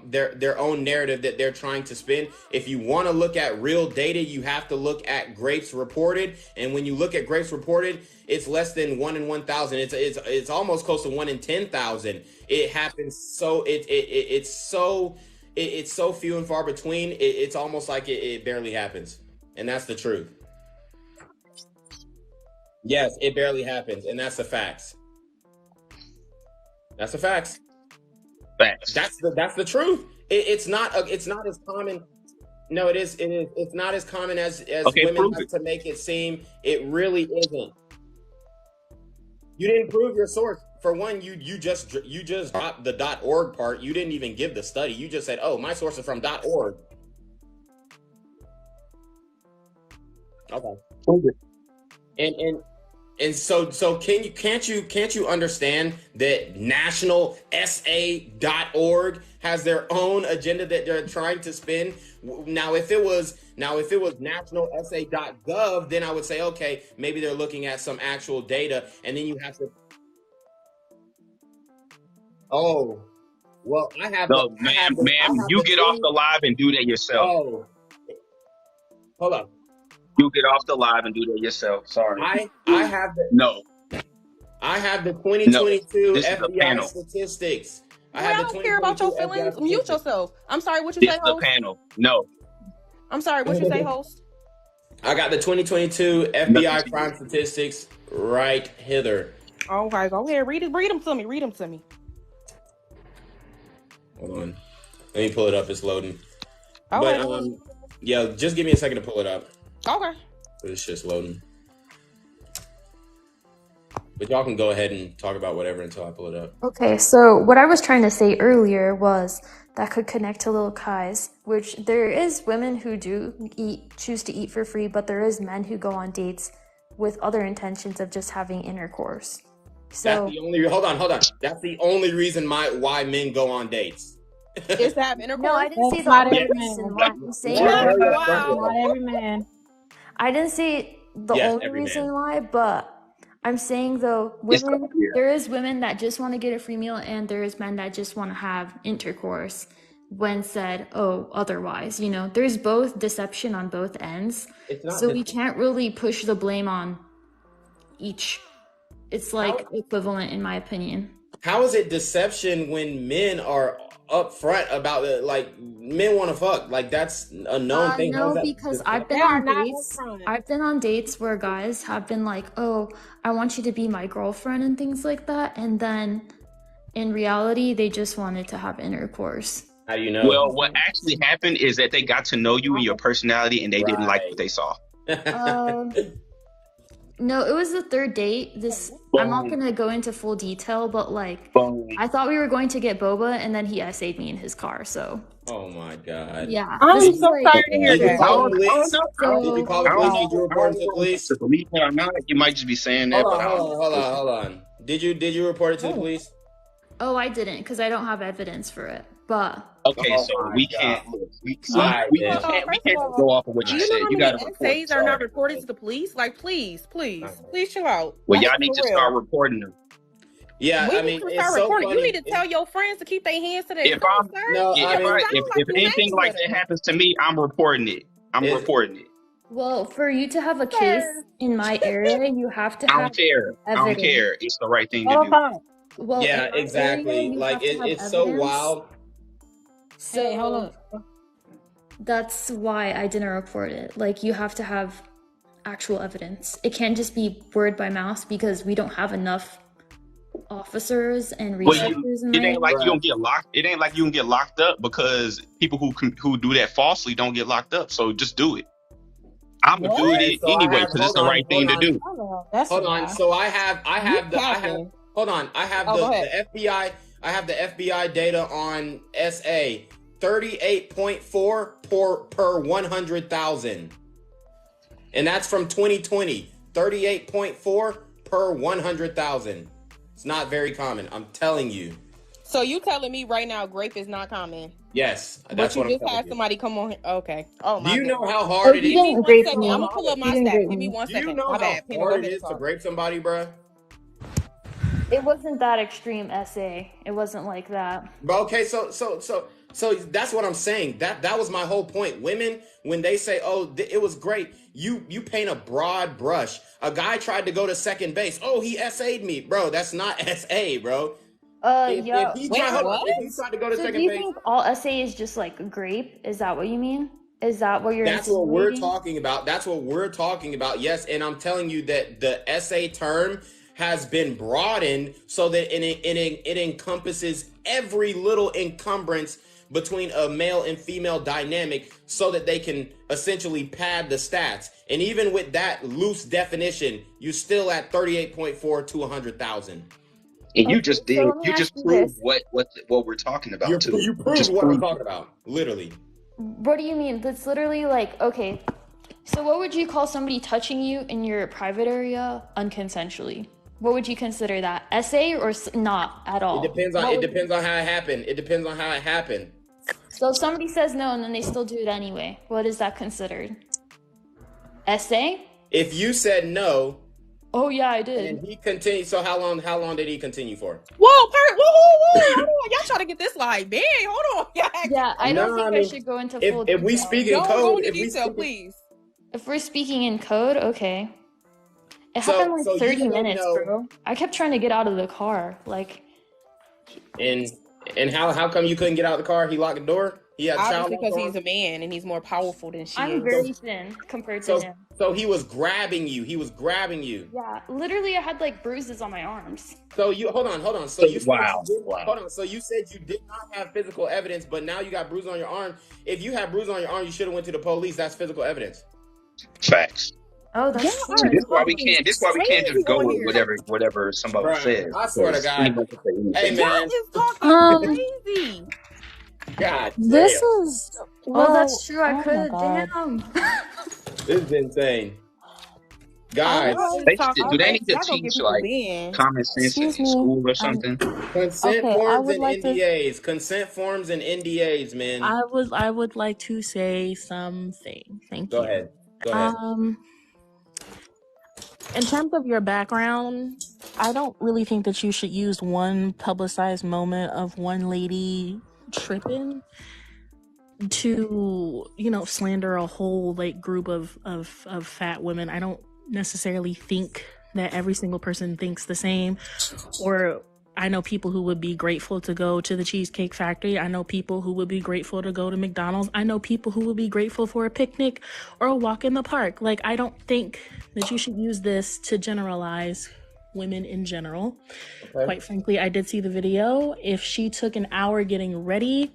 C: their own narrative that they're trying to spin. If you want to look at real data, you have to look at grapes reported, and when you look at grapes reported, it's less than 1 in 1,000. It's almost close to 1 in 10,000. It happens so it's so few and far between. It's almost like it barely happens, and that's the truth. Yes, it barely happens, and that's the facts. That's the facts.
J: Facts.
C: That's the truth. It's not as common. No, it is. It's not as common as women like to make it seem. It really isn't. You didn't prove your source. For one, you just dropped the .org part. You didn't even give the study. You just said, "Oh, my source is from .org." Okay. And so can't you understand that nationalsa.org has their own agenda that they're trying to spin? Now if it was nationalsa.gov, then I would say, okay, maybe they're looking at some actual data, and then you have to I have
J: ma'am, you get off the live and do that yourself.
C: Hold up.
J: You get off the live and do that yourself. Sorry.
C: I have the
J: No.
C: I have the
J: No.
C: 2022
J: This is a
C: FBI
J: panel.
C: statistics. I
L: Boy,
C: have
L: I
C: the
L: don't care about
C: 2022
L: your
C: FBI
L: feelings. Mute
C: statistics.
L: yourself. I'm sorry, what you
J: This
L: say,
J: is a
L: host?
J: panel. No.
L: I'm sorry, what you say, host?
C: I got the 2022 FBI crime statistics right hither.
L: Okay, go ahead. Read them to me. Read them to me.
C: Hold on. Let me pull it up. It's loading.
L: Okay.
C: But yeah, just give me a second to pull it up.
L: Okay.
C: It's just loading. But y'all can go ahead and talk about whatever until I pull it up.
M: Okay, so what I was trying to say earlier was that could connect to Lil Kai's, which there is women who do choose to eat for free, but there is men who go on dates with other intentions of just having intercourse. So
C: that's the only hold on. That's the only reason why men go on dates.
L: Is to have intercourse?
M: No, I didn't say the
N: not
M: only
N: every
M: reason
N: man.
M: why. I'm saying
N: Not every man.
M: I didn't say the
C: Yes,
M: only
C: every
M: reason
C: man.
M: why, but I'm saying though, women, there is women that just want to get a free meal, and there is men that just want to have intercourse when said, oh, otherwise. You know, there's both deception on both ends. So we can't really push the blame on each. It's like equivalent in my opinion.
C: How is it deception when men are upfront about it? Like, men want to fuck. Like, that's a known thing.
M: No, because I've been on dates. I've been on dates where guys have been like, "Oh, I want you to be my girlfriend" and things like that, and then in reality, they just wanted to have intercourse.
C: How do you know?
J: Well, what actually happened is that they got to know you and your personality, and they didn't like what they saw.
M: No, it was the third date. I'm not gonna go into full detail, but like, I thought we were going to get boba, and then he essayed me in his car. So.
C: Oh my god.
M: Yeah.
L: I'm so sorry to hear
C: Did you
L: that.
C: call the police? Did you call the police? Did you report it to the police?
J: Believe it or not, you might just be saying that.
C: Hold on. Did you report it to the police?
M: Oh, I didn't, because I don't have evidence for it. But
J: okay, so we can't. We can't go off of what you said. You got to report.
L: Essays are not reported to the police. Like, please chill out.
J: Well, y'all need to start reporting them.
C: Yeah, I mean, it's so funny.
L: You need to tell your friends to keep their hands to their
J: If anything like that happens to me, I'm reporting it. I'm reporting it.
M: Well, for you to have a case in my area, you have to have
J: evidence. I don't care. It's the right thing to do.
M: Well,
C: yeah, exactly. Like, it's so wild.
M: So, hey, hold on. That's why I didn't report it. Like, you have to have actual evidence. It can't just be word by mouth, because we don't have enough officers and researchers.
J: It ain't like you don't get locked. It ain't like you can get locked up because people who do that falsely don't get locked up. So just do it. I'm gonna do it anyway because it's the right thing to do.
C: Hold on. So I have the FBI. I have the FBI data on SA. 38.4 per 100,000. And that's from 2020. 38.4 per 100,000. It's not very common. I'm telling you.
L: So you telling me right now grape is not common?
C: Yes. That's what I'm telling you.
L: You just had somebody come on here. Okay. Oh my.
C: Do you know how hard it is?
L: Give me 1 second. I'm gonna pull up my stats. Give me 1 second.
C: Do you know how hard it is to grape somebody, bruh?
M: It wasn't that extreme essay. It wasn't like that.
C: But okay, so that's what I'm saying. That was my whole point. Women, when they say, "Oh, it was great," you paint a broad brush. A guy tried to go to second base. Oh, he SA'd me, bro. That's not SA, bro. If he tried to go to second base.
M: Do you think all essay is just like grape? Is that what you mean? Is that what you're?
C: That's what we're talking about. That's what we're talking about. Yes, and I'm telling you that the essay term has been broadened so that it encompasses every little encumbrance between a male and female dynamic so that they can essentially pad the stats. And even with that loose definition, you're still at 38.4 to 100,000.
J: And you just did. You just proved what we're talking about.
C: You proved what I'm talking about, literally.
M: What do you mean? That's literally like, okay. So what would you call somebody touching you in your private area unconsensually? What would you consider that? Essay or not at all?
C: It depends on how it happened. It depends on how it happened.
M: So if somebody says no and then they still do it anyway, what is that considered? Essay?
C: If you said no.
M: Oh yeah, I did.
C: And he continued. So how long did he continue for?
L: Whoa, y'all trying to get this like big? Hold on.
M: Yeah, I don't think I should go into full
C: if we speak in
L: code.
C: code,
L: Don't go into detail, please.
M: If we're speaking in code, okay. It happened like
C: So you
M: 30
C: don't
M: minutes,
C: know.
M: bro. I kept trying to get out of the car. Like,
C: And how come you couldn't get out of the car? He locked the door. He had child
L: Obviously,
C: lock
L: because
C: on.
L: he's a man and he's more powerful than she
M: I'm
L: is.
M: very thin compared to him.
C: So he was grabbing you. He was grabbing you.
M: Yeah, literally, I had like bruises on my arms.
C: So you hold on. So you said
J: Wow.
C: hold on. So you said you did not have physical evidence, but now you got bruises on your arm. If you had bruises on your arm, you should have went to the police. That's physical evidence.
J: Facts.
M: Oh, that's
L: Yeah,
J: See,
M: true.
J: this is why we can't. This is why we can't
L: crazy
J: just go
L: on
J: with
L: here.
J: whatever somebody
C: Bruh,
J: says.
C: I swear to
J: Because
C: God.
J: anyone can say anything.
C: Hey man,
L: Y'all is talking crazy.
C: God
N: This
C: damn.
N: is.
M: Oh, that's true. I
N: oh my
M: could.
N: God.
M: Damn.
C: This is insane. Guys,
L: Y'all is
J: They
L: talking
J: do they
L: crazy.
J: need to
L: Y'all gonna get
J: teach
L: people
J: like
L: banned.
J: common sense
N: Excuse
J: in
N: me.
J: school or something?
C: consent
N: Okay, I
C: forms
N: would
C: and
N: like to.
C: NDAs. Consent forms and NDAs, man.
N: I would like to say something. Thank
C: Go
N: you.
C: ahead. Go ahead.
N: In terms of your background, I don't really think that you should use one publicized moment of one lady tripping to, slander a whole like group of fat women. I don't necessarily think that every single person thinks the same, or I know people who would be grateful to go to the Cheesecake Factory. I know people who would be grateful to go to McDonald's. I know people who would be grateful for a picnic or a walk in the park. Like, I don't think that you should use this to generalize women in general. Okay. Quite frankly, I did see the video. If she took an hour getting ready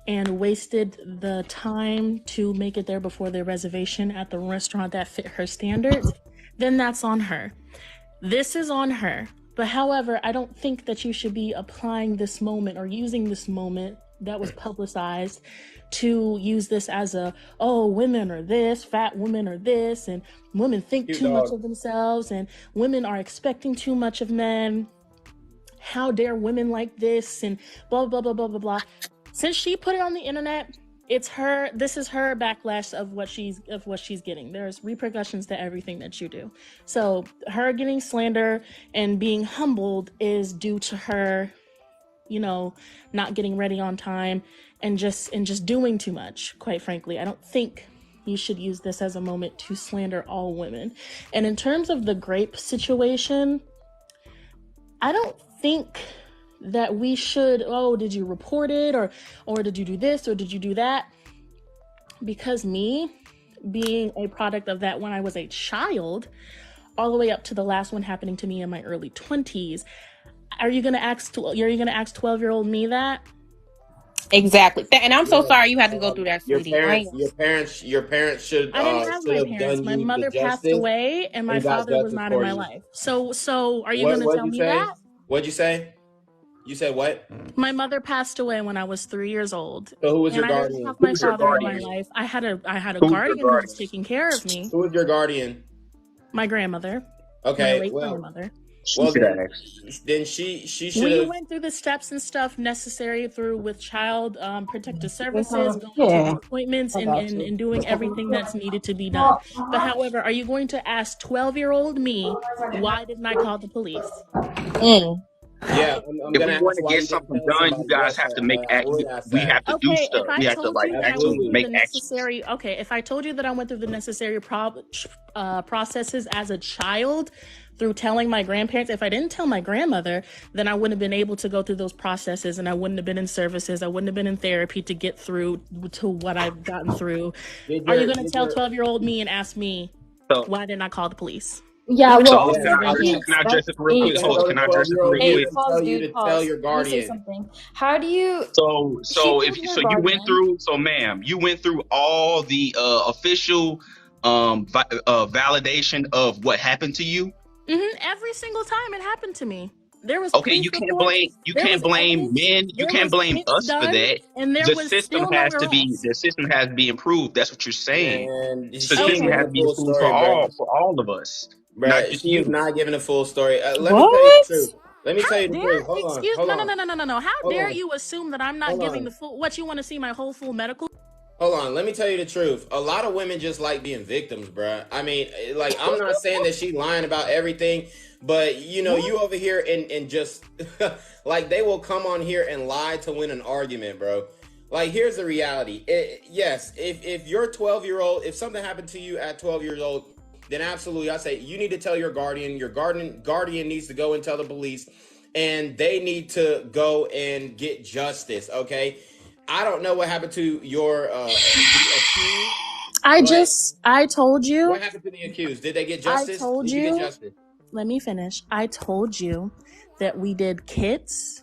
N: and wasted the time to make it there before the reservation at the restaurant that fit her standards, then that's on her. This is on her. But however, I don't think that you should be applying this moment or using this moment that was publicized to use this as women are this, fat women are this, and women think too much of themselves, and women are expecting too much of men. How dare women like this, and blah, blah, blah, blah, blah, blah. Since she put it on the internet, this is her backlash of what she's getting. There's repercussions to everything that you do. So her getting slander and being humbled is due to her, not getting ready on time and just doing too much, quite frankly. I don't think you should use this as a moment to slander all women. And in terms of the grape situation, I don't think that we should, did you report it, or did you do this, or did you do that? Because me being a product of that when I was a child, all the way up to the last one happening to me in my early 20s, are you gonna ask 12-year-old me that?
L: Exactly. And I'm so sorry you had to go through that, sweetie.
C: Your parents should
N: I didn't have my parents. My mother passed away, and my father was not in my life. So are you gonna tell me that?
C: What'd you say? You said what?
N: My mother passed away when I was 3 years old.
C: So who was your guardian?
N: I didn't have my father in my life. I had a guardian who was taking care of me.
C: Who was your guardian?
N: My grandmother.
C: Okay,
N: my late grandmother.
C: Well, then she should.
N: We went through the steps and stuff necessary with child protective services, going to appointments, and doing everything that's needed to be done. But however, are you going to ask 12-year-old me, why didn't I call the police?
C: Yeah,
J: if we want to get something done, you guys have to make action. We have to do stuff. We have to actually make action.
N: If I told you that I went through the necessary processes as a child through telling my grandparents, if I didn't tell my grandmother, then I wouldn't have been able to go through those processes, and I wouldn't have been in services. I wouldn't have been in therapy to get through to what I've gotten through. Are you going to tell 12-year-old me and ask me, why didn't I call the police?
M: Yeah, well,
J: can I address it real quick? Can I address it real quick?
M: Pause, dude, pause.
C: Tell your guardian.
M: Let me say something. How do you?
J: You went through all the official validation of what happened to you.
N: Mm-hmm. Every single time it happened to me. There was
J: you can't blame men. You can't blame us for that.
N: And the system has
J: to be improved. That's what you're saying.
C: And
J: the system has to be improved for all of us.
C: Right. She's not giving a full story. Let me tell you the truth. Let me tell you the truth. Hold on.
N: No. How dare you assume that I'm not giving the full? What, you want to see my whole full medical?
C: Hold on, let me tell you the truth. A lot of women just like being victims, bruh. I mean, like, I'm not saying that she lying about everything, but, you over here and just, like, they will come on here and lie to win an argument, bro. Like, here's the reality. Yes, if you're 12-year-old, if something happened to you at 12 years old, then absolutely, I say you need to tell your guardian. Your guardian needs to go and tell the police, and they need to go and get justice. Okay, I don't know what happened to your the accused.
N: I told you.
C: What happened to the accused? Did they get justice?
N: I told
C: Did
N: you.
C: get justice?
N: Let me finish. I told you that we did kits.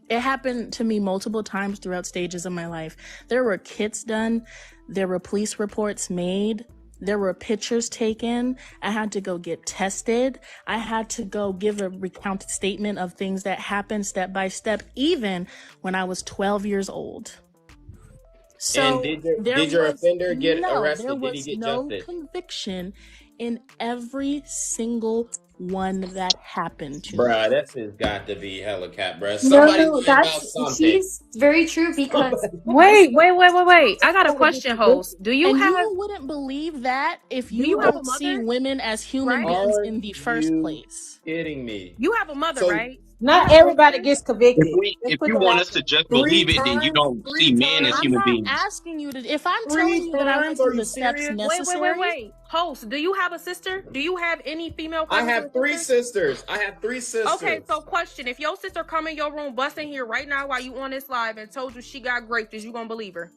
N: It happened to me multiple times throughout stages of my life. There were kits done. There were police reports made. There were pictures taken. I had to go get tested. I had to go give a recounted statement of things that happened step by step, even when I was 12 years old. So
C: and did your offender get arrested?
N: There was
C: did he get
N: no
C: justice?
N: conviction in every single one that happened to
C: Bruh,
N: me.
C: this has got to be hella cat, bruh. Somebody
M: No, she's very true because
L: wait. I got a question, host. Do you
N: you wouldn't believe that if you don't see women as human beings in the first place.
C: Kidding me?
L: You have a mother, right?
O: Not everybody gets convicted.
J: If you want us to just believe it, then you don't see men as human beings.
N: I'm not asking you to. If I'm telling you that I went through the steps necessary.
L: Wait. Host, do you have a sister? Do you have any female friends?
C: I have 3 sisters.
L: Okay, so question: if your sister come in your room, busting here right now while you on this live, and told you she got raped, is you gonna believe her?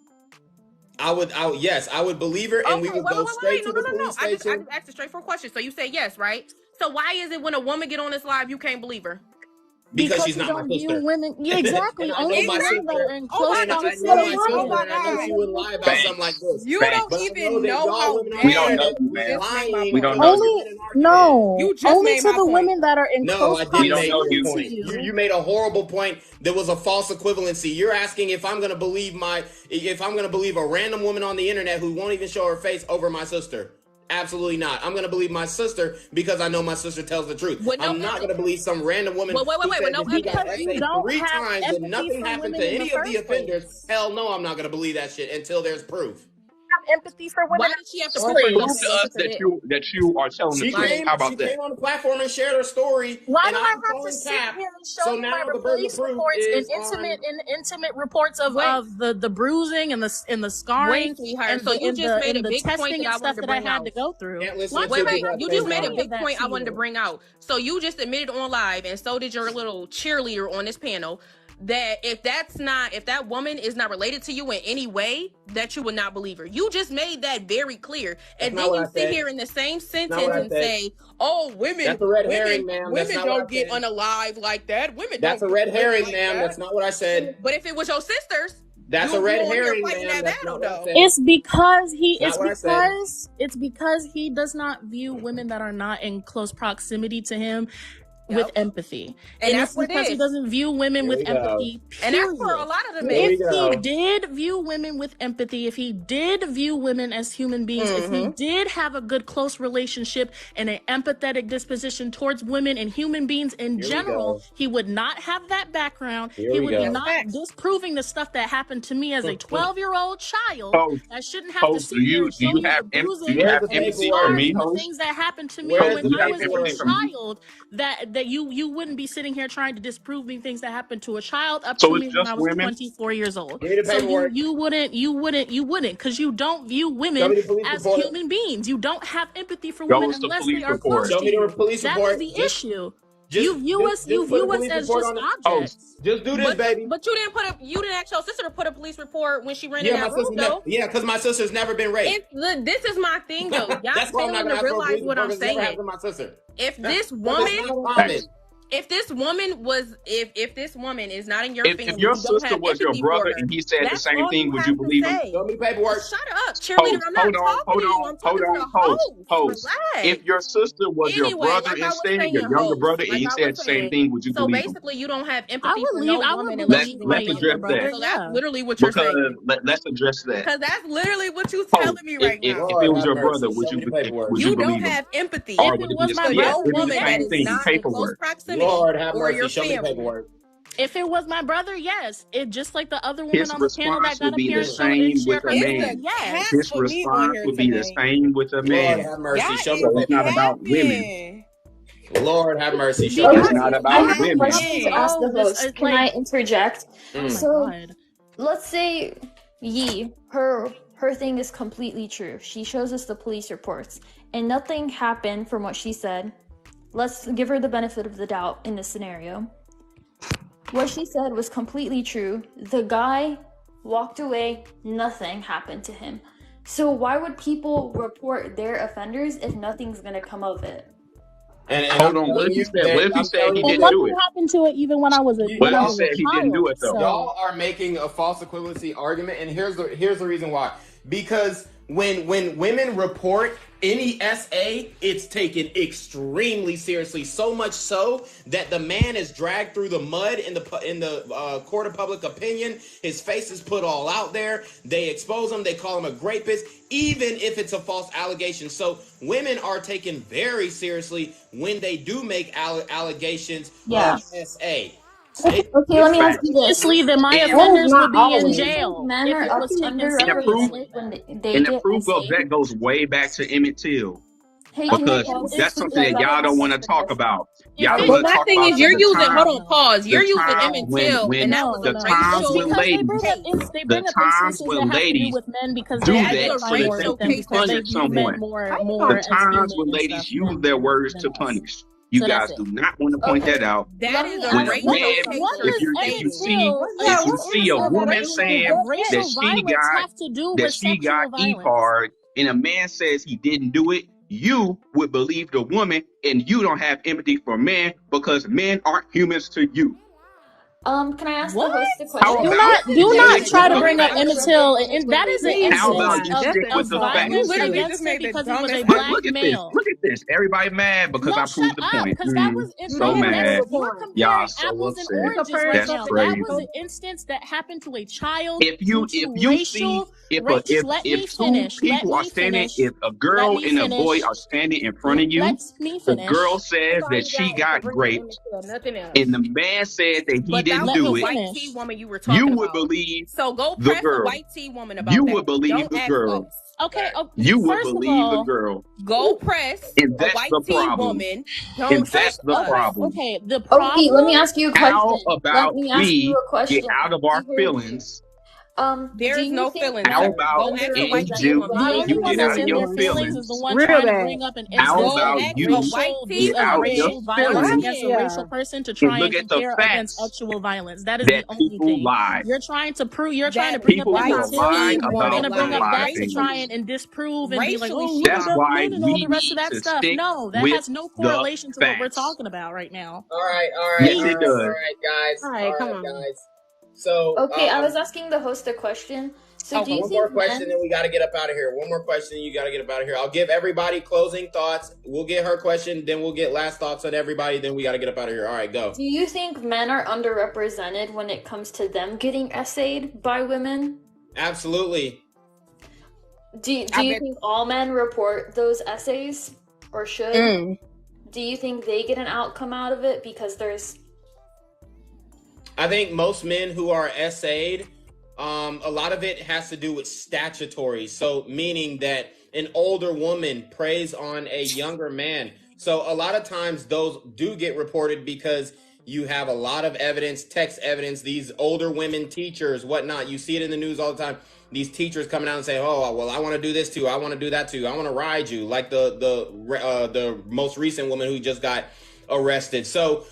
C: Yes, I would believe her, and we would go straight to the police station.
L: I just asked a straightforward question. So you say yes, right? So why is it when a woman get on this live, you can't believe her?
C: Because she's not my sister.
N: Women, yeah, exactly. Only women that are in close proximity.
C: I know she wouldn't lie about something like this.
L: You don't even know how bad.
J: We don't know, man. We don't know.
N: Only to the women that are in close proximity
C: to you. You made a horrible point. There was a false equivalency. You're asking if I'm going to believe a random woman on the internet who won't even show her face over my sister. Absolutely not. I'm going to believe my sister because I know my sister tells the truth. I'm not going to believe some random woman who said that he got essayed 3 times and nothing happened to any of the offenders. Hell no, I'm not going to believe that shit until there's proof.
N: Empathy for women.
L: Why did she have to
J: prove to us that you are telling the truth? How about that?
C: She came on the platform and shared her story.
N: Why do I have to sit here and show you my police reports and intimate reports of the bruising and the scarring and
L: so you just made a big
N: point that I wanted to bring out. To go through.
L: Wait, you just made a big point I wanted to bring out. So you just admitted on live, and so did your little cheerleader on this panel, that if that woman is not related to you in any way, that you would not believe her. You just made that very clear. And then you sit here in the same sentence and say, "Oh, women,
C: that's a red herring, ma'am.
L: Women don't get unalive like that. Women."
C: That's a red herring, ma'am. That's not what I said.
L: But if it was your sisters,
C: that's a red herring, ma'am. That's not what I said.
N: It's because he does not view women that are not in close proximity to him with empathy, and that's because he doesn't view women with empathy.
L: And that's for a lot of the men.
N: If he did view women with empathy, if he did view women as human beings, if he did have a good close relationship and an empathetic disposition towards women and human beings in general, he would not have that background. He would be not disproving the stuff that happened to me as a 12-year-old child. I shouldn't have to see you have
J: empathy for me,
N: the things that happened to me when I was a child. That you wouldn't be sitting here trying to disprove me things that happened to a child up to me when I was 24 years old. So you wouldn't, because you don't view women as human beings. You don't have empathy for women unless they are close to you. That is the issue. You view us as just objects.
C: Just do this, baby.
L: But you didn't ask your sister to put a police report when she ran in that room, though.
C: Yeah, because my sister's never been raped.
L: This is my thing, though. Y'all failing to realize what I'm saying. If this woman is not in your family,
J: if your sister was your brother and he said the same thing, would you believe him?
C: Show me paperwork.
L: Shut up, cheerleader. I'm not talking to you. I'm talking to the host.
J: If your sister was your brother instead, your younger brother, and he said the same thing, would you believe him?
L: So basically, you don't have empathy for no woman unless you
J: let's address that.
L: So that's literally what you're saying.
J: Let's address that.
L: Because that's literally what you're telling me right now.
J: If it was your brother, would you believe him?
L: You don't have empathy.
J: Or would it be
L: no woman that is not in close proximity.
C: Lord have
L: or
C: mercy,
L: your
C: show me
L: family.
C: paperwork.
N: If it was my brother, yes. It just like the other woman
J: His
N: on the panel that
J: response
N: got
J: would
N: up
J: be
N: here
J: the
N: and
J: same
N: shared
J: with
N: her
J: a man.
N: yes.
J: His response would be the same with a man.
C: Lord have mercy, show me
J: So it's not
C: paperwork.
J: about women.
C: Lord have mercy, show me
J: It's not
M: I
J: about
M: have a
J: women.
M: question to ask the host. Can I interject?
N: Oh my
M: So
N: God.
M: let's say her thing is completely true. She shows us the police reports, and nothing happened from what she said. Let's give her the benefit of the doubt in this scenario. What she said was completely true. The guy walked away, nothing happened to him. So why would people report their offenders if nothing's gonna come of it?
C: And
J: Hold on. What if he said he didn't do
N: Nothing
J: it?
N: happened to it even when I was a
J: What if he
N: child.
J: said he didn't do it though?
C: Y'all are making a false equivalency argument, and here's the reason why. Because when women report any SA, it's taken extremely seriously. So much so that the man is dragged through the mud in the court of public opinion. His face is put all out there. They expose him. They call him a rapist, even if it's a false allegation. So women are taken very seriously when they do make allegations of SA.
M: Okay, let me ask you this.
N: Obviously, then my
J: And-
N: offenders would be in
M: Do you
N: jail
M: think men
N: if
M: are
N: it was taken seriously.
M: when they
J: And the
M: get
J: proof of
M: SA'd?
J: that goes way back to Emmett Till.
M: Hey, can you
J: Because
M: pause this,
J: that's
M: please?
J: something that y'all don't want to talk about. Y'all don't
O: But
J: want to
O: my
J: talk
O: thing
J: about
O: is, you're
J: the
O: using.
J: time,
O: Hold on, pause. You're
J: the
O: using
J: time
O: Emmett
J: when
O: Till, and that was
J: the
O: a
J: times
O: racial.
J: when ladies,
N: They
J: the
N: bring up
J: times
N: instances
J: when
N: that have to do
J: ladies
N: with men because
J: do
N: they
O: That is
J: that
O: a
J: so that they
O: racial
J: can
O: case.
N: because they
J: punish
N: view men
J: someone.
N: more
J: The
N: as
J: times
N: human
J: when
N: and
J: ladies
N: stuff
J: use their words to
N: us.
J: punish. You
N: So that's
J: guys
N: it.
J: do not want to point that out.
O: That is
J: When
O: a
J: a
O: racial
J: man,
O: case.
N: What
O: you're
N: does
J: if you
N: Emmett
J: see
N: Till?
J: a woman saying that
N: Racial
J: she
N: violence
J: got
N: have to do with sexual violence?
J: E-card and a man says he didn't do it, you would believe the woman, and you don't have empathy for men because men aren't humans to you.
M: Can I ask the host a
J: How
M: question?
J: about
N: Do
J: you
N: not
J: stick
N: try
J: with
N: to
J: the
N: bring up
J: facts?
N: Emmett Till, and that is an
J: How
N: instance
J: about you stick
N: of
J: with the facts?
N: violence
O: literally just
N: against him
O: made the
N: because he was a
O: dumbest.
J: But
N: black
J: look at this.
N: male.
J: Look at this. Everybody mad because
N: No,
J: I
N: shut
J: proved the
N: up,
J: point.
N: because that was
J: So mad.
N: you're
J: Y'all
N: comparing
J: so
N: apples and
J: upset.
N: oranges right
J: That's
N: now.
J: crazy.
N: That was an instance that happened to a child
J: If
N: due
J: you
N: to
J: see
N: racial. Let
J: if
N: me
J: two
N: finish.
J: people are standing, if a
N: Let
J: girl
N: me
J: and a boy
N: finish.
J: are standing in front of you,
N: Let me
J: the
N: finish.
J: girl says that she got raped,
O: Nothing else.
J: and the man said that he
O: But that
J: didn't
O: was
J: do
O: the
J: it.
O: white tea woman you were
J: You
O: talking
J: would
O: about.
J: believe
O: So go
J: the
O: press the
J: girl.
O: white tea woman about
J: You
O: that.
J: would believe
O: Don't
J: the
O: ask
J: girl.
O: us.
N: Okay.
J: You would
N: First of
J: believe the
N: all,
J: girl.
O: Go press
J: And
O: a
J: that's
O: white
J: the
O: tea
J: problem.
O: woman.
J: And
O: Don't
J: that's
O: ask
J: the
O: us.
J: problem.
N: Okay. The
M: Okay,
N: problem.
M: let me ask you a question.
J: How about we get
M: question.
J: out of our feelings?
O: There is no feelings.
J: How
O: Sir.
J: about
O: Go ask a white tea
J: you
O: woman.
N: The only
J: you
N: one
J: get out
N: that's
J: of
N: in
J: your
N: their feelings is the
J: feelings?
N: one trying to bring up an
J: How
N: instance
J: about
N: of
J: you get out your
N: racial violence
J: feelings
N: against a racial person to
J: and
N: try
J: look
N: and
J: at the
N: compare against
J: facts
N: actual violence? That is the
J: that
N: only
J: people
N: thing.
J: lie?
N: You're trying to prove. You're trying to
O: That
N: bring up
J: People
N: Emmett
J: will
N: Till.
J: lie
N: You're
J: about
N: gonna bring
J: a
N: up
J: lot of
N: that to
J: things.
N: try and disprove and be like,
O: racially,
N: oh,
O: she
N: look
J: That's
N: at that
J: why
N: men and all
J: we
N: the rest of
J: need
N: that
J: to
N: stuff.
J: stick
N: No, that
J: with
N: has no
J: the
N: correlation to what we're
J: facts.
N: talking about right now.
C: All right,
J: Yes, it does.
C: all right, guys.
O: All right, come on.
C: Guys. So
M: Okay, I was asking the host a question. So do you
C: one
M: think
C: more question, then we got to get up out of here. One more question, you got to get up out of here. I'll give everybody closing thoughts. We'll get her question, then we'll get last thoughts on everybody. Then we got to get up out of here. All right, go.
M: Do you think men are underrepresented when it comes to them getting essayed by women?
C: Absolutely.
M: Do you think all men report those essays, or should? Do you think they get an outcome out of it because there's?
C: I think most men who are essayed, a lot of it has to do with statutory. So meaning that an older woman preys on a younger man. So a lot of times those do get reported because you have a lot of evidence, text evidence, these older women teachers, whatnot. You see it in the news all the time. These teachers coming out and say, oh, well, I want to do this too. I want to do that too. I want to ride you. Like the most recent woman who just got arrested. So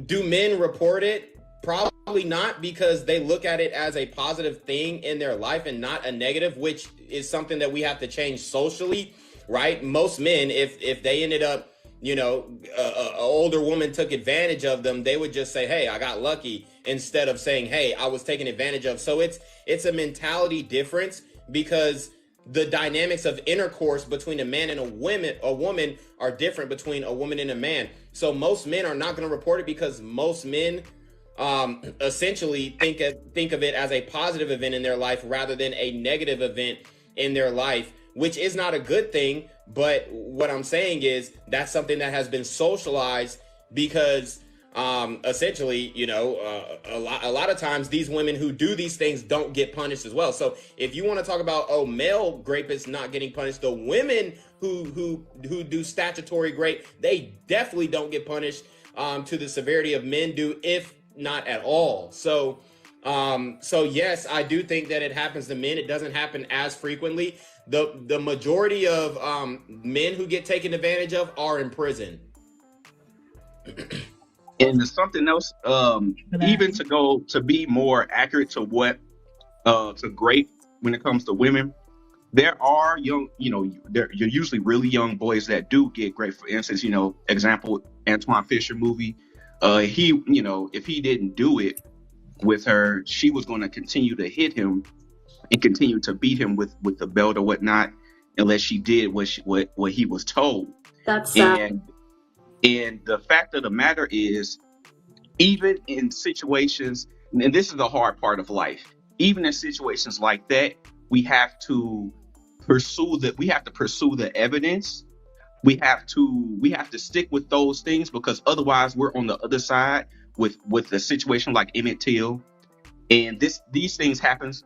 C: do men report it? Probably not, because they look at it as a positive thing in their life and not a negative, which is something that we have to change socially, right? Most men, if they ended up, an older woman took advantage of them, they would just say, hey, I got lucky, instead of saying, hey, I was taken advantage of. So it's a mentality difference, because the dynamics of intercourse between a man and a woman are different between a woman and a man. So most men are not going to report it because most men essentially think of it as a positive event in their life rather than a negative event in their life, which is not a good thing. But what I'm saying is that's something that has been socialized, because essentially, a lot of times these women who do these things don't get punished as well. So if you want to talk about, male rapists not getting punished, the women who do statutory rape, they definitely don't get punished to the severity of men do, if not at all. So So yes, I do think that it happens to men. It doesn't happen as frequently. The majority of men who get taken advantage of are in prison.
J: And there's something else, even to be more accurate to what to great when it comes to women, there are young, you're usually really young boys that do get great. For instance, example, Antoine Fisher movie. He, if he didn't do it with her, she was going to continue to hit him and continue to beat him with the belt or whatnot, unless she did what he was told.
M: That's sad.
J: And the fact of the matter is, even in situations, and this is the hard part of life, even in situations like that, we have to pursue the evidence. We have to stick with those things, because otherwise we're on the other side with a situation like Emmett Till. And these things happens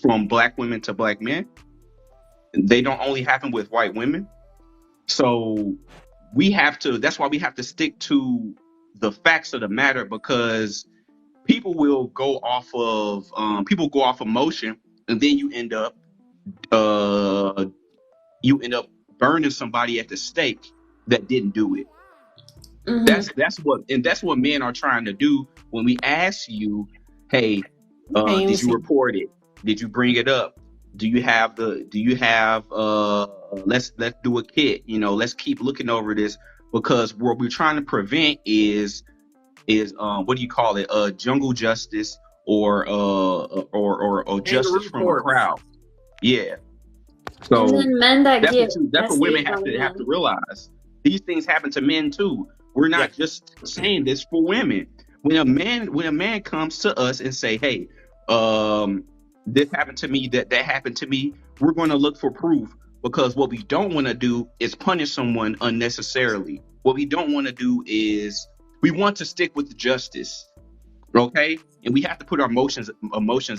J: from black women to black men. They don't only happen with white women. So that's why we have to stick to the facts of the matter, because people will go off of emotion, and then you end up burning somebody at the stake that didn't do it. That's what men are trying to do when we ask you, hey, did you report it? Did you bring it up? Do you have let's do a kit, let's keep looking over this, because what we're trying to prevent is what do you call it? Jungle justice or justice from a crowd. Yeah. So
M: and then men that
J: that's what women have to realize. These things happen to men too. We're not just saying this for women. When a man comes to us and say, hey, this happened to me, that happened to me, we're going to look for proof, because what we don't want to do is punish someone unnecessarily. What we don't want to do is we want to stick with justice. Okay? And we have to put our emotions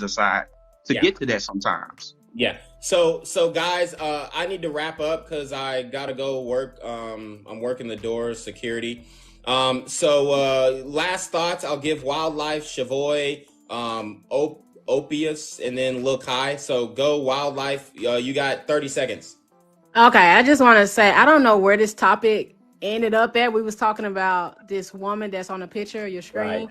J: aside to get to that sometimes.
C: Yeah. So guys, I need to wrap up because I gotta go work. I'm working the doors, security. So last thoughts. I'll give Wildlife, Shavoy, Opius, and then Lil Kai. So go Wildlife. You got 30 seconds.
L: Okay, I just want to say, I don't know where this topic ended up at. We was talking about this woman that's on the picture of your screen.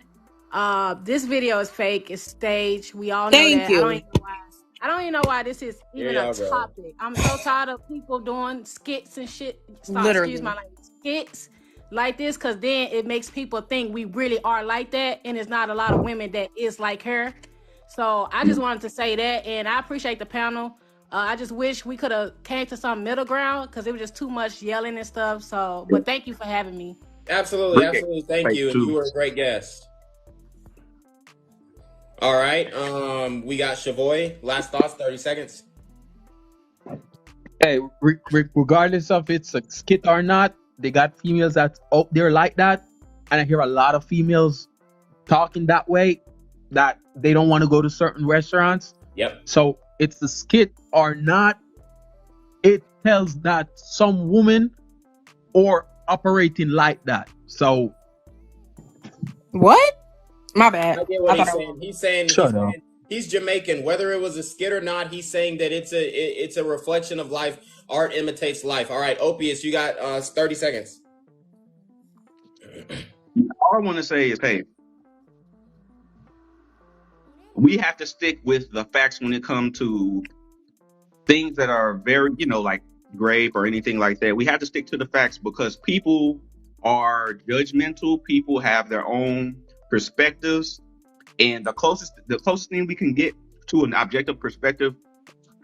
L: Right. This video is fake. It's staged. We all know that. I don't even know why this is even a topic. I'm so tired of people doing skits and shit. Excuse my language. Skits like this, because then it makes people think we really are like that, and it's not a lot of women that is like her. So I just wanted to say that, and I appreciate the panel. I just wish we could have came to some middle ground, because it was just too much yelling and stuff. So, but thank you for having me.
C: Absolutely. Thank you. And you were a great guest. All right. We got Shavoy. Last thoughts, 30 seconds.
P: Hey, regardless of it's a skit or not, they got females that's out there like that. And I hear a lot of females talking that way, that they don't want to go to certain restaurants.
C: Yep.
P: So it's a skit or not, it tells that some women are operating like that. So
L: what? My bad.
C: I get what he's saying. He's Jamaican. Whether it was a skit or not, he's saying that it's a reflection of life. Art imitates life. All right, Opius, you got 30 seconds.
J: All I want to say is, hey, we have to stick with the facts when it comes to things that are very, like grave or anything like that. We have to stick to the facts, because people are judgmental. People have their own perspectives, and the closest thing we can get to an objective perspective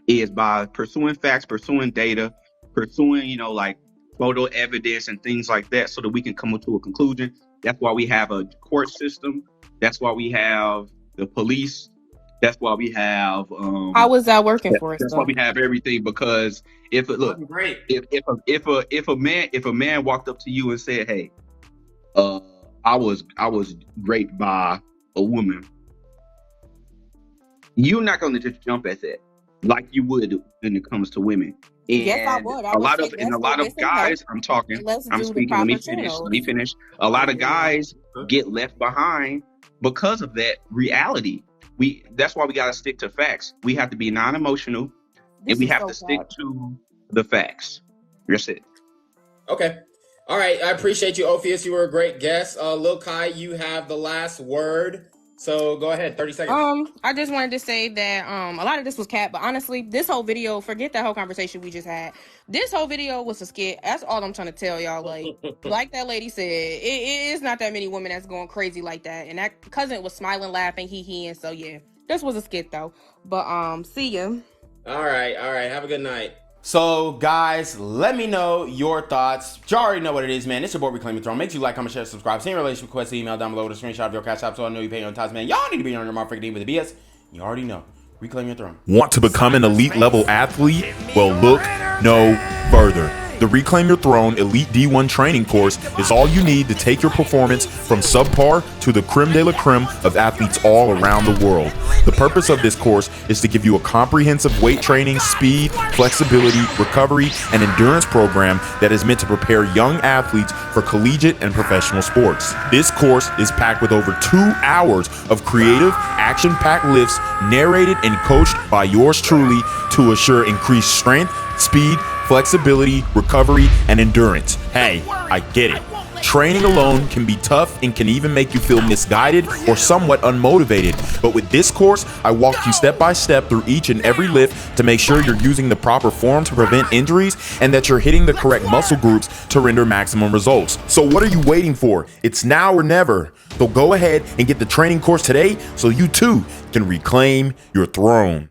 J: is by pursuing facts, pursuing data, pursuing, like photo evidence and things like that, so that we can come to a conclusion. That's why we have a court system. That's why we have the police. That's why we have.
L: How was that working for us?
J: That's why we have everything. Because if a man walked up to you and said, "Hey, I was raped by a woman," you're not going to just jump at that like you would when it comes to women. And
L: yes, I would.
J: A lot of guys, I'm speaking. Let me finish. A lot of guys get left behind because of that reality. That's why we got to stick to facts. We have to be non-emotional,
L: This
J: and we
L: is
J: have
L: so
J: to stick
L: sad.
J: to the facts. That's it.
C: Okay. All right. I appreciate you, Ophius. You were a great guest. Lil Kai, you have the last word. So go ahead. 30 seconds.
L: I just wanted to say that a lot of this was cat, but honestly, this whole video, forget that whole conversation we just had. This whole video was a skit. That's all I'm trying to tell y'all. Like that lady said, it is not that many women that's going crazy like that. And that cousin was smiling, laughing, hee and so yeah. This was a skit though. But see ya.
C: All right. Have a good night. So, guys, let me know your thoughts. You already know what it is, man. It's your boy, Reclaim Your Throne. Make sure you like, comment, share, subscribe. Send your relationship request email down below with a screenshot of your CashApp so I know you pay on time, man. Y'all need to be on your motherfucking D with the BS. You already know. Reclaim Your Throne.
Q: Want to become an elite level athlete? Well, look no further. The Reclaim Your Throne Elite D1 training course is all you need to take your performance from subpar to the creme de la creme of athletes all around the world. The purpose of this course is to give you a comprehensive weight training, speed, flexibility, recovery, and endurance program that is meant to prepare young athletes for collegiate and professional sports. This course is packed with over 2 hours of creative, action-packed lifts narrated and coached by yours truly to assure increased strength, speed, flexibility, recovery, and endurance. Hey, I get it. Training alone can be tough and can even make you feel misguided or somewhat unmotivated. But with this course, I walk you step by step through each and every lift to make sure you're using the proper form to prevent injuries and that you're hitting the correct muscle groups to render maximum results. So what are you waiting for? It's now or never. So go ahead and get the training course today so you too can reclaim your throne.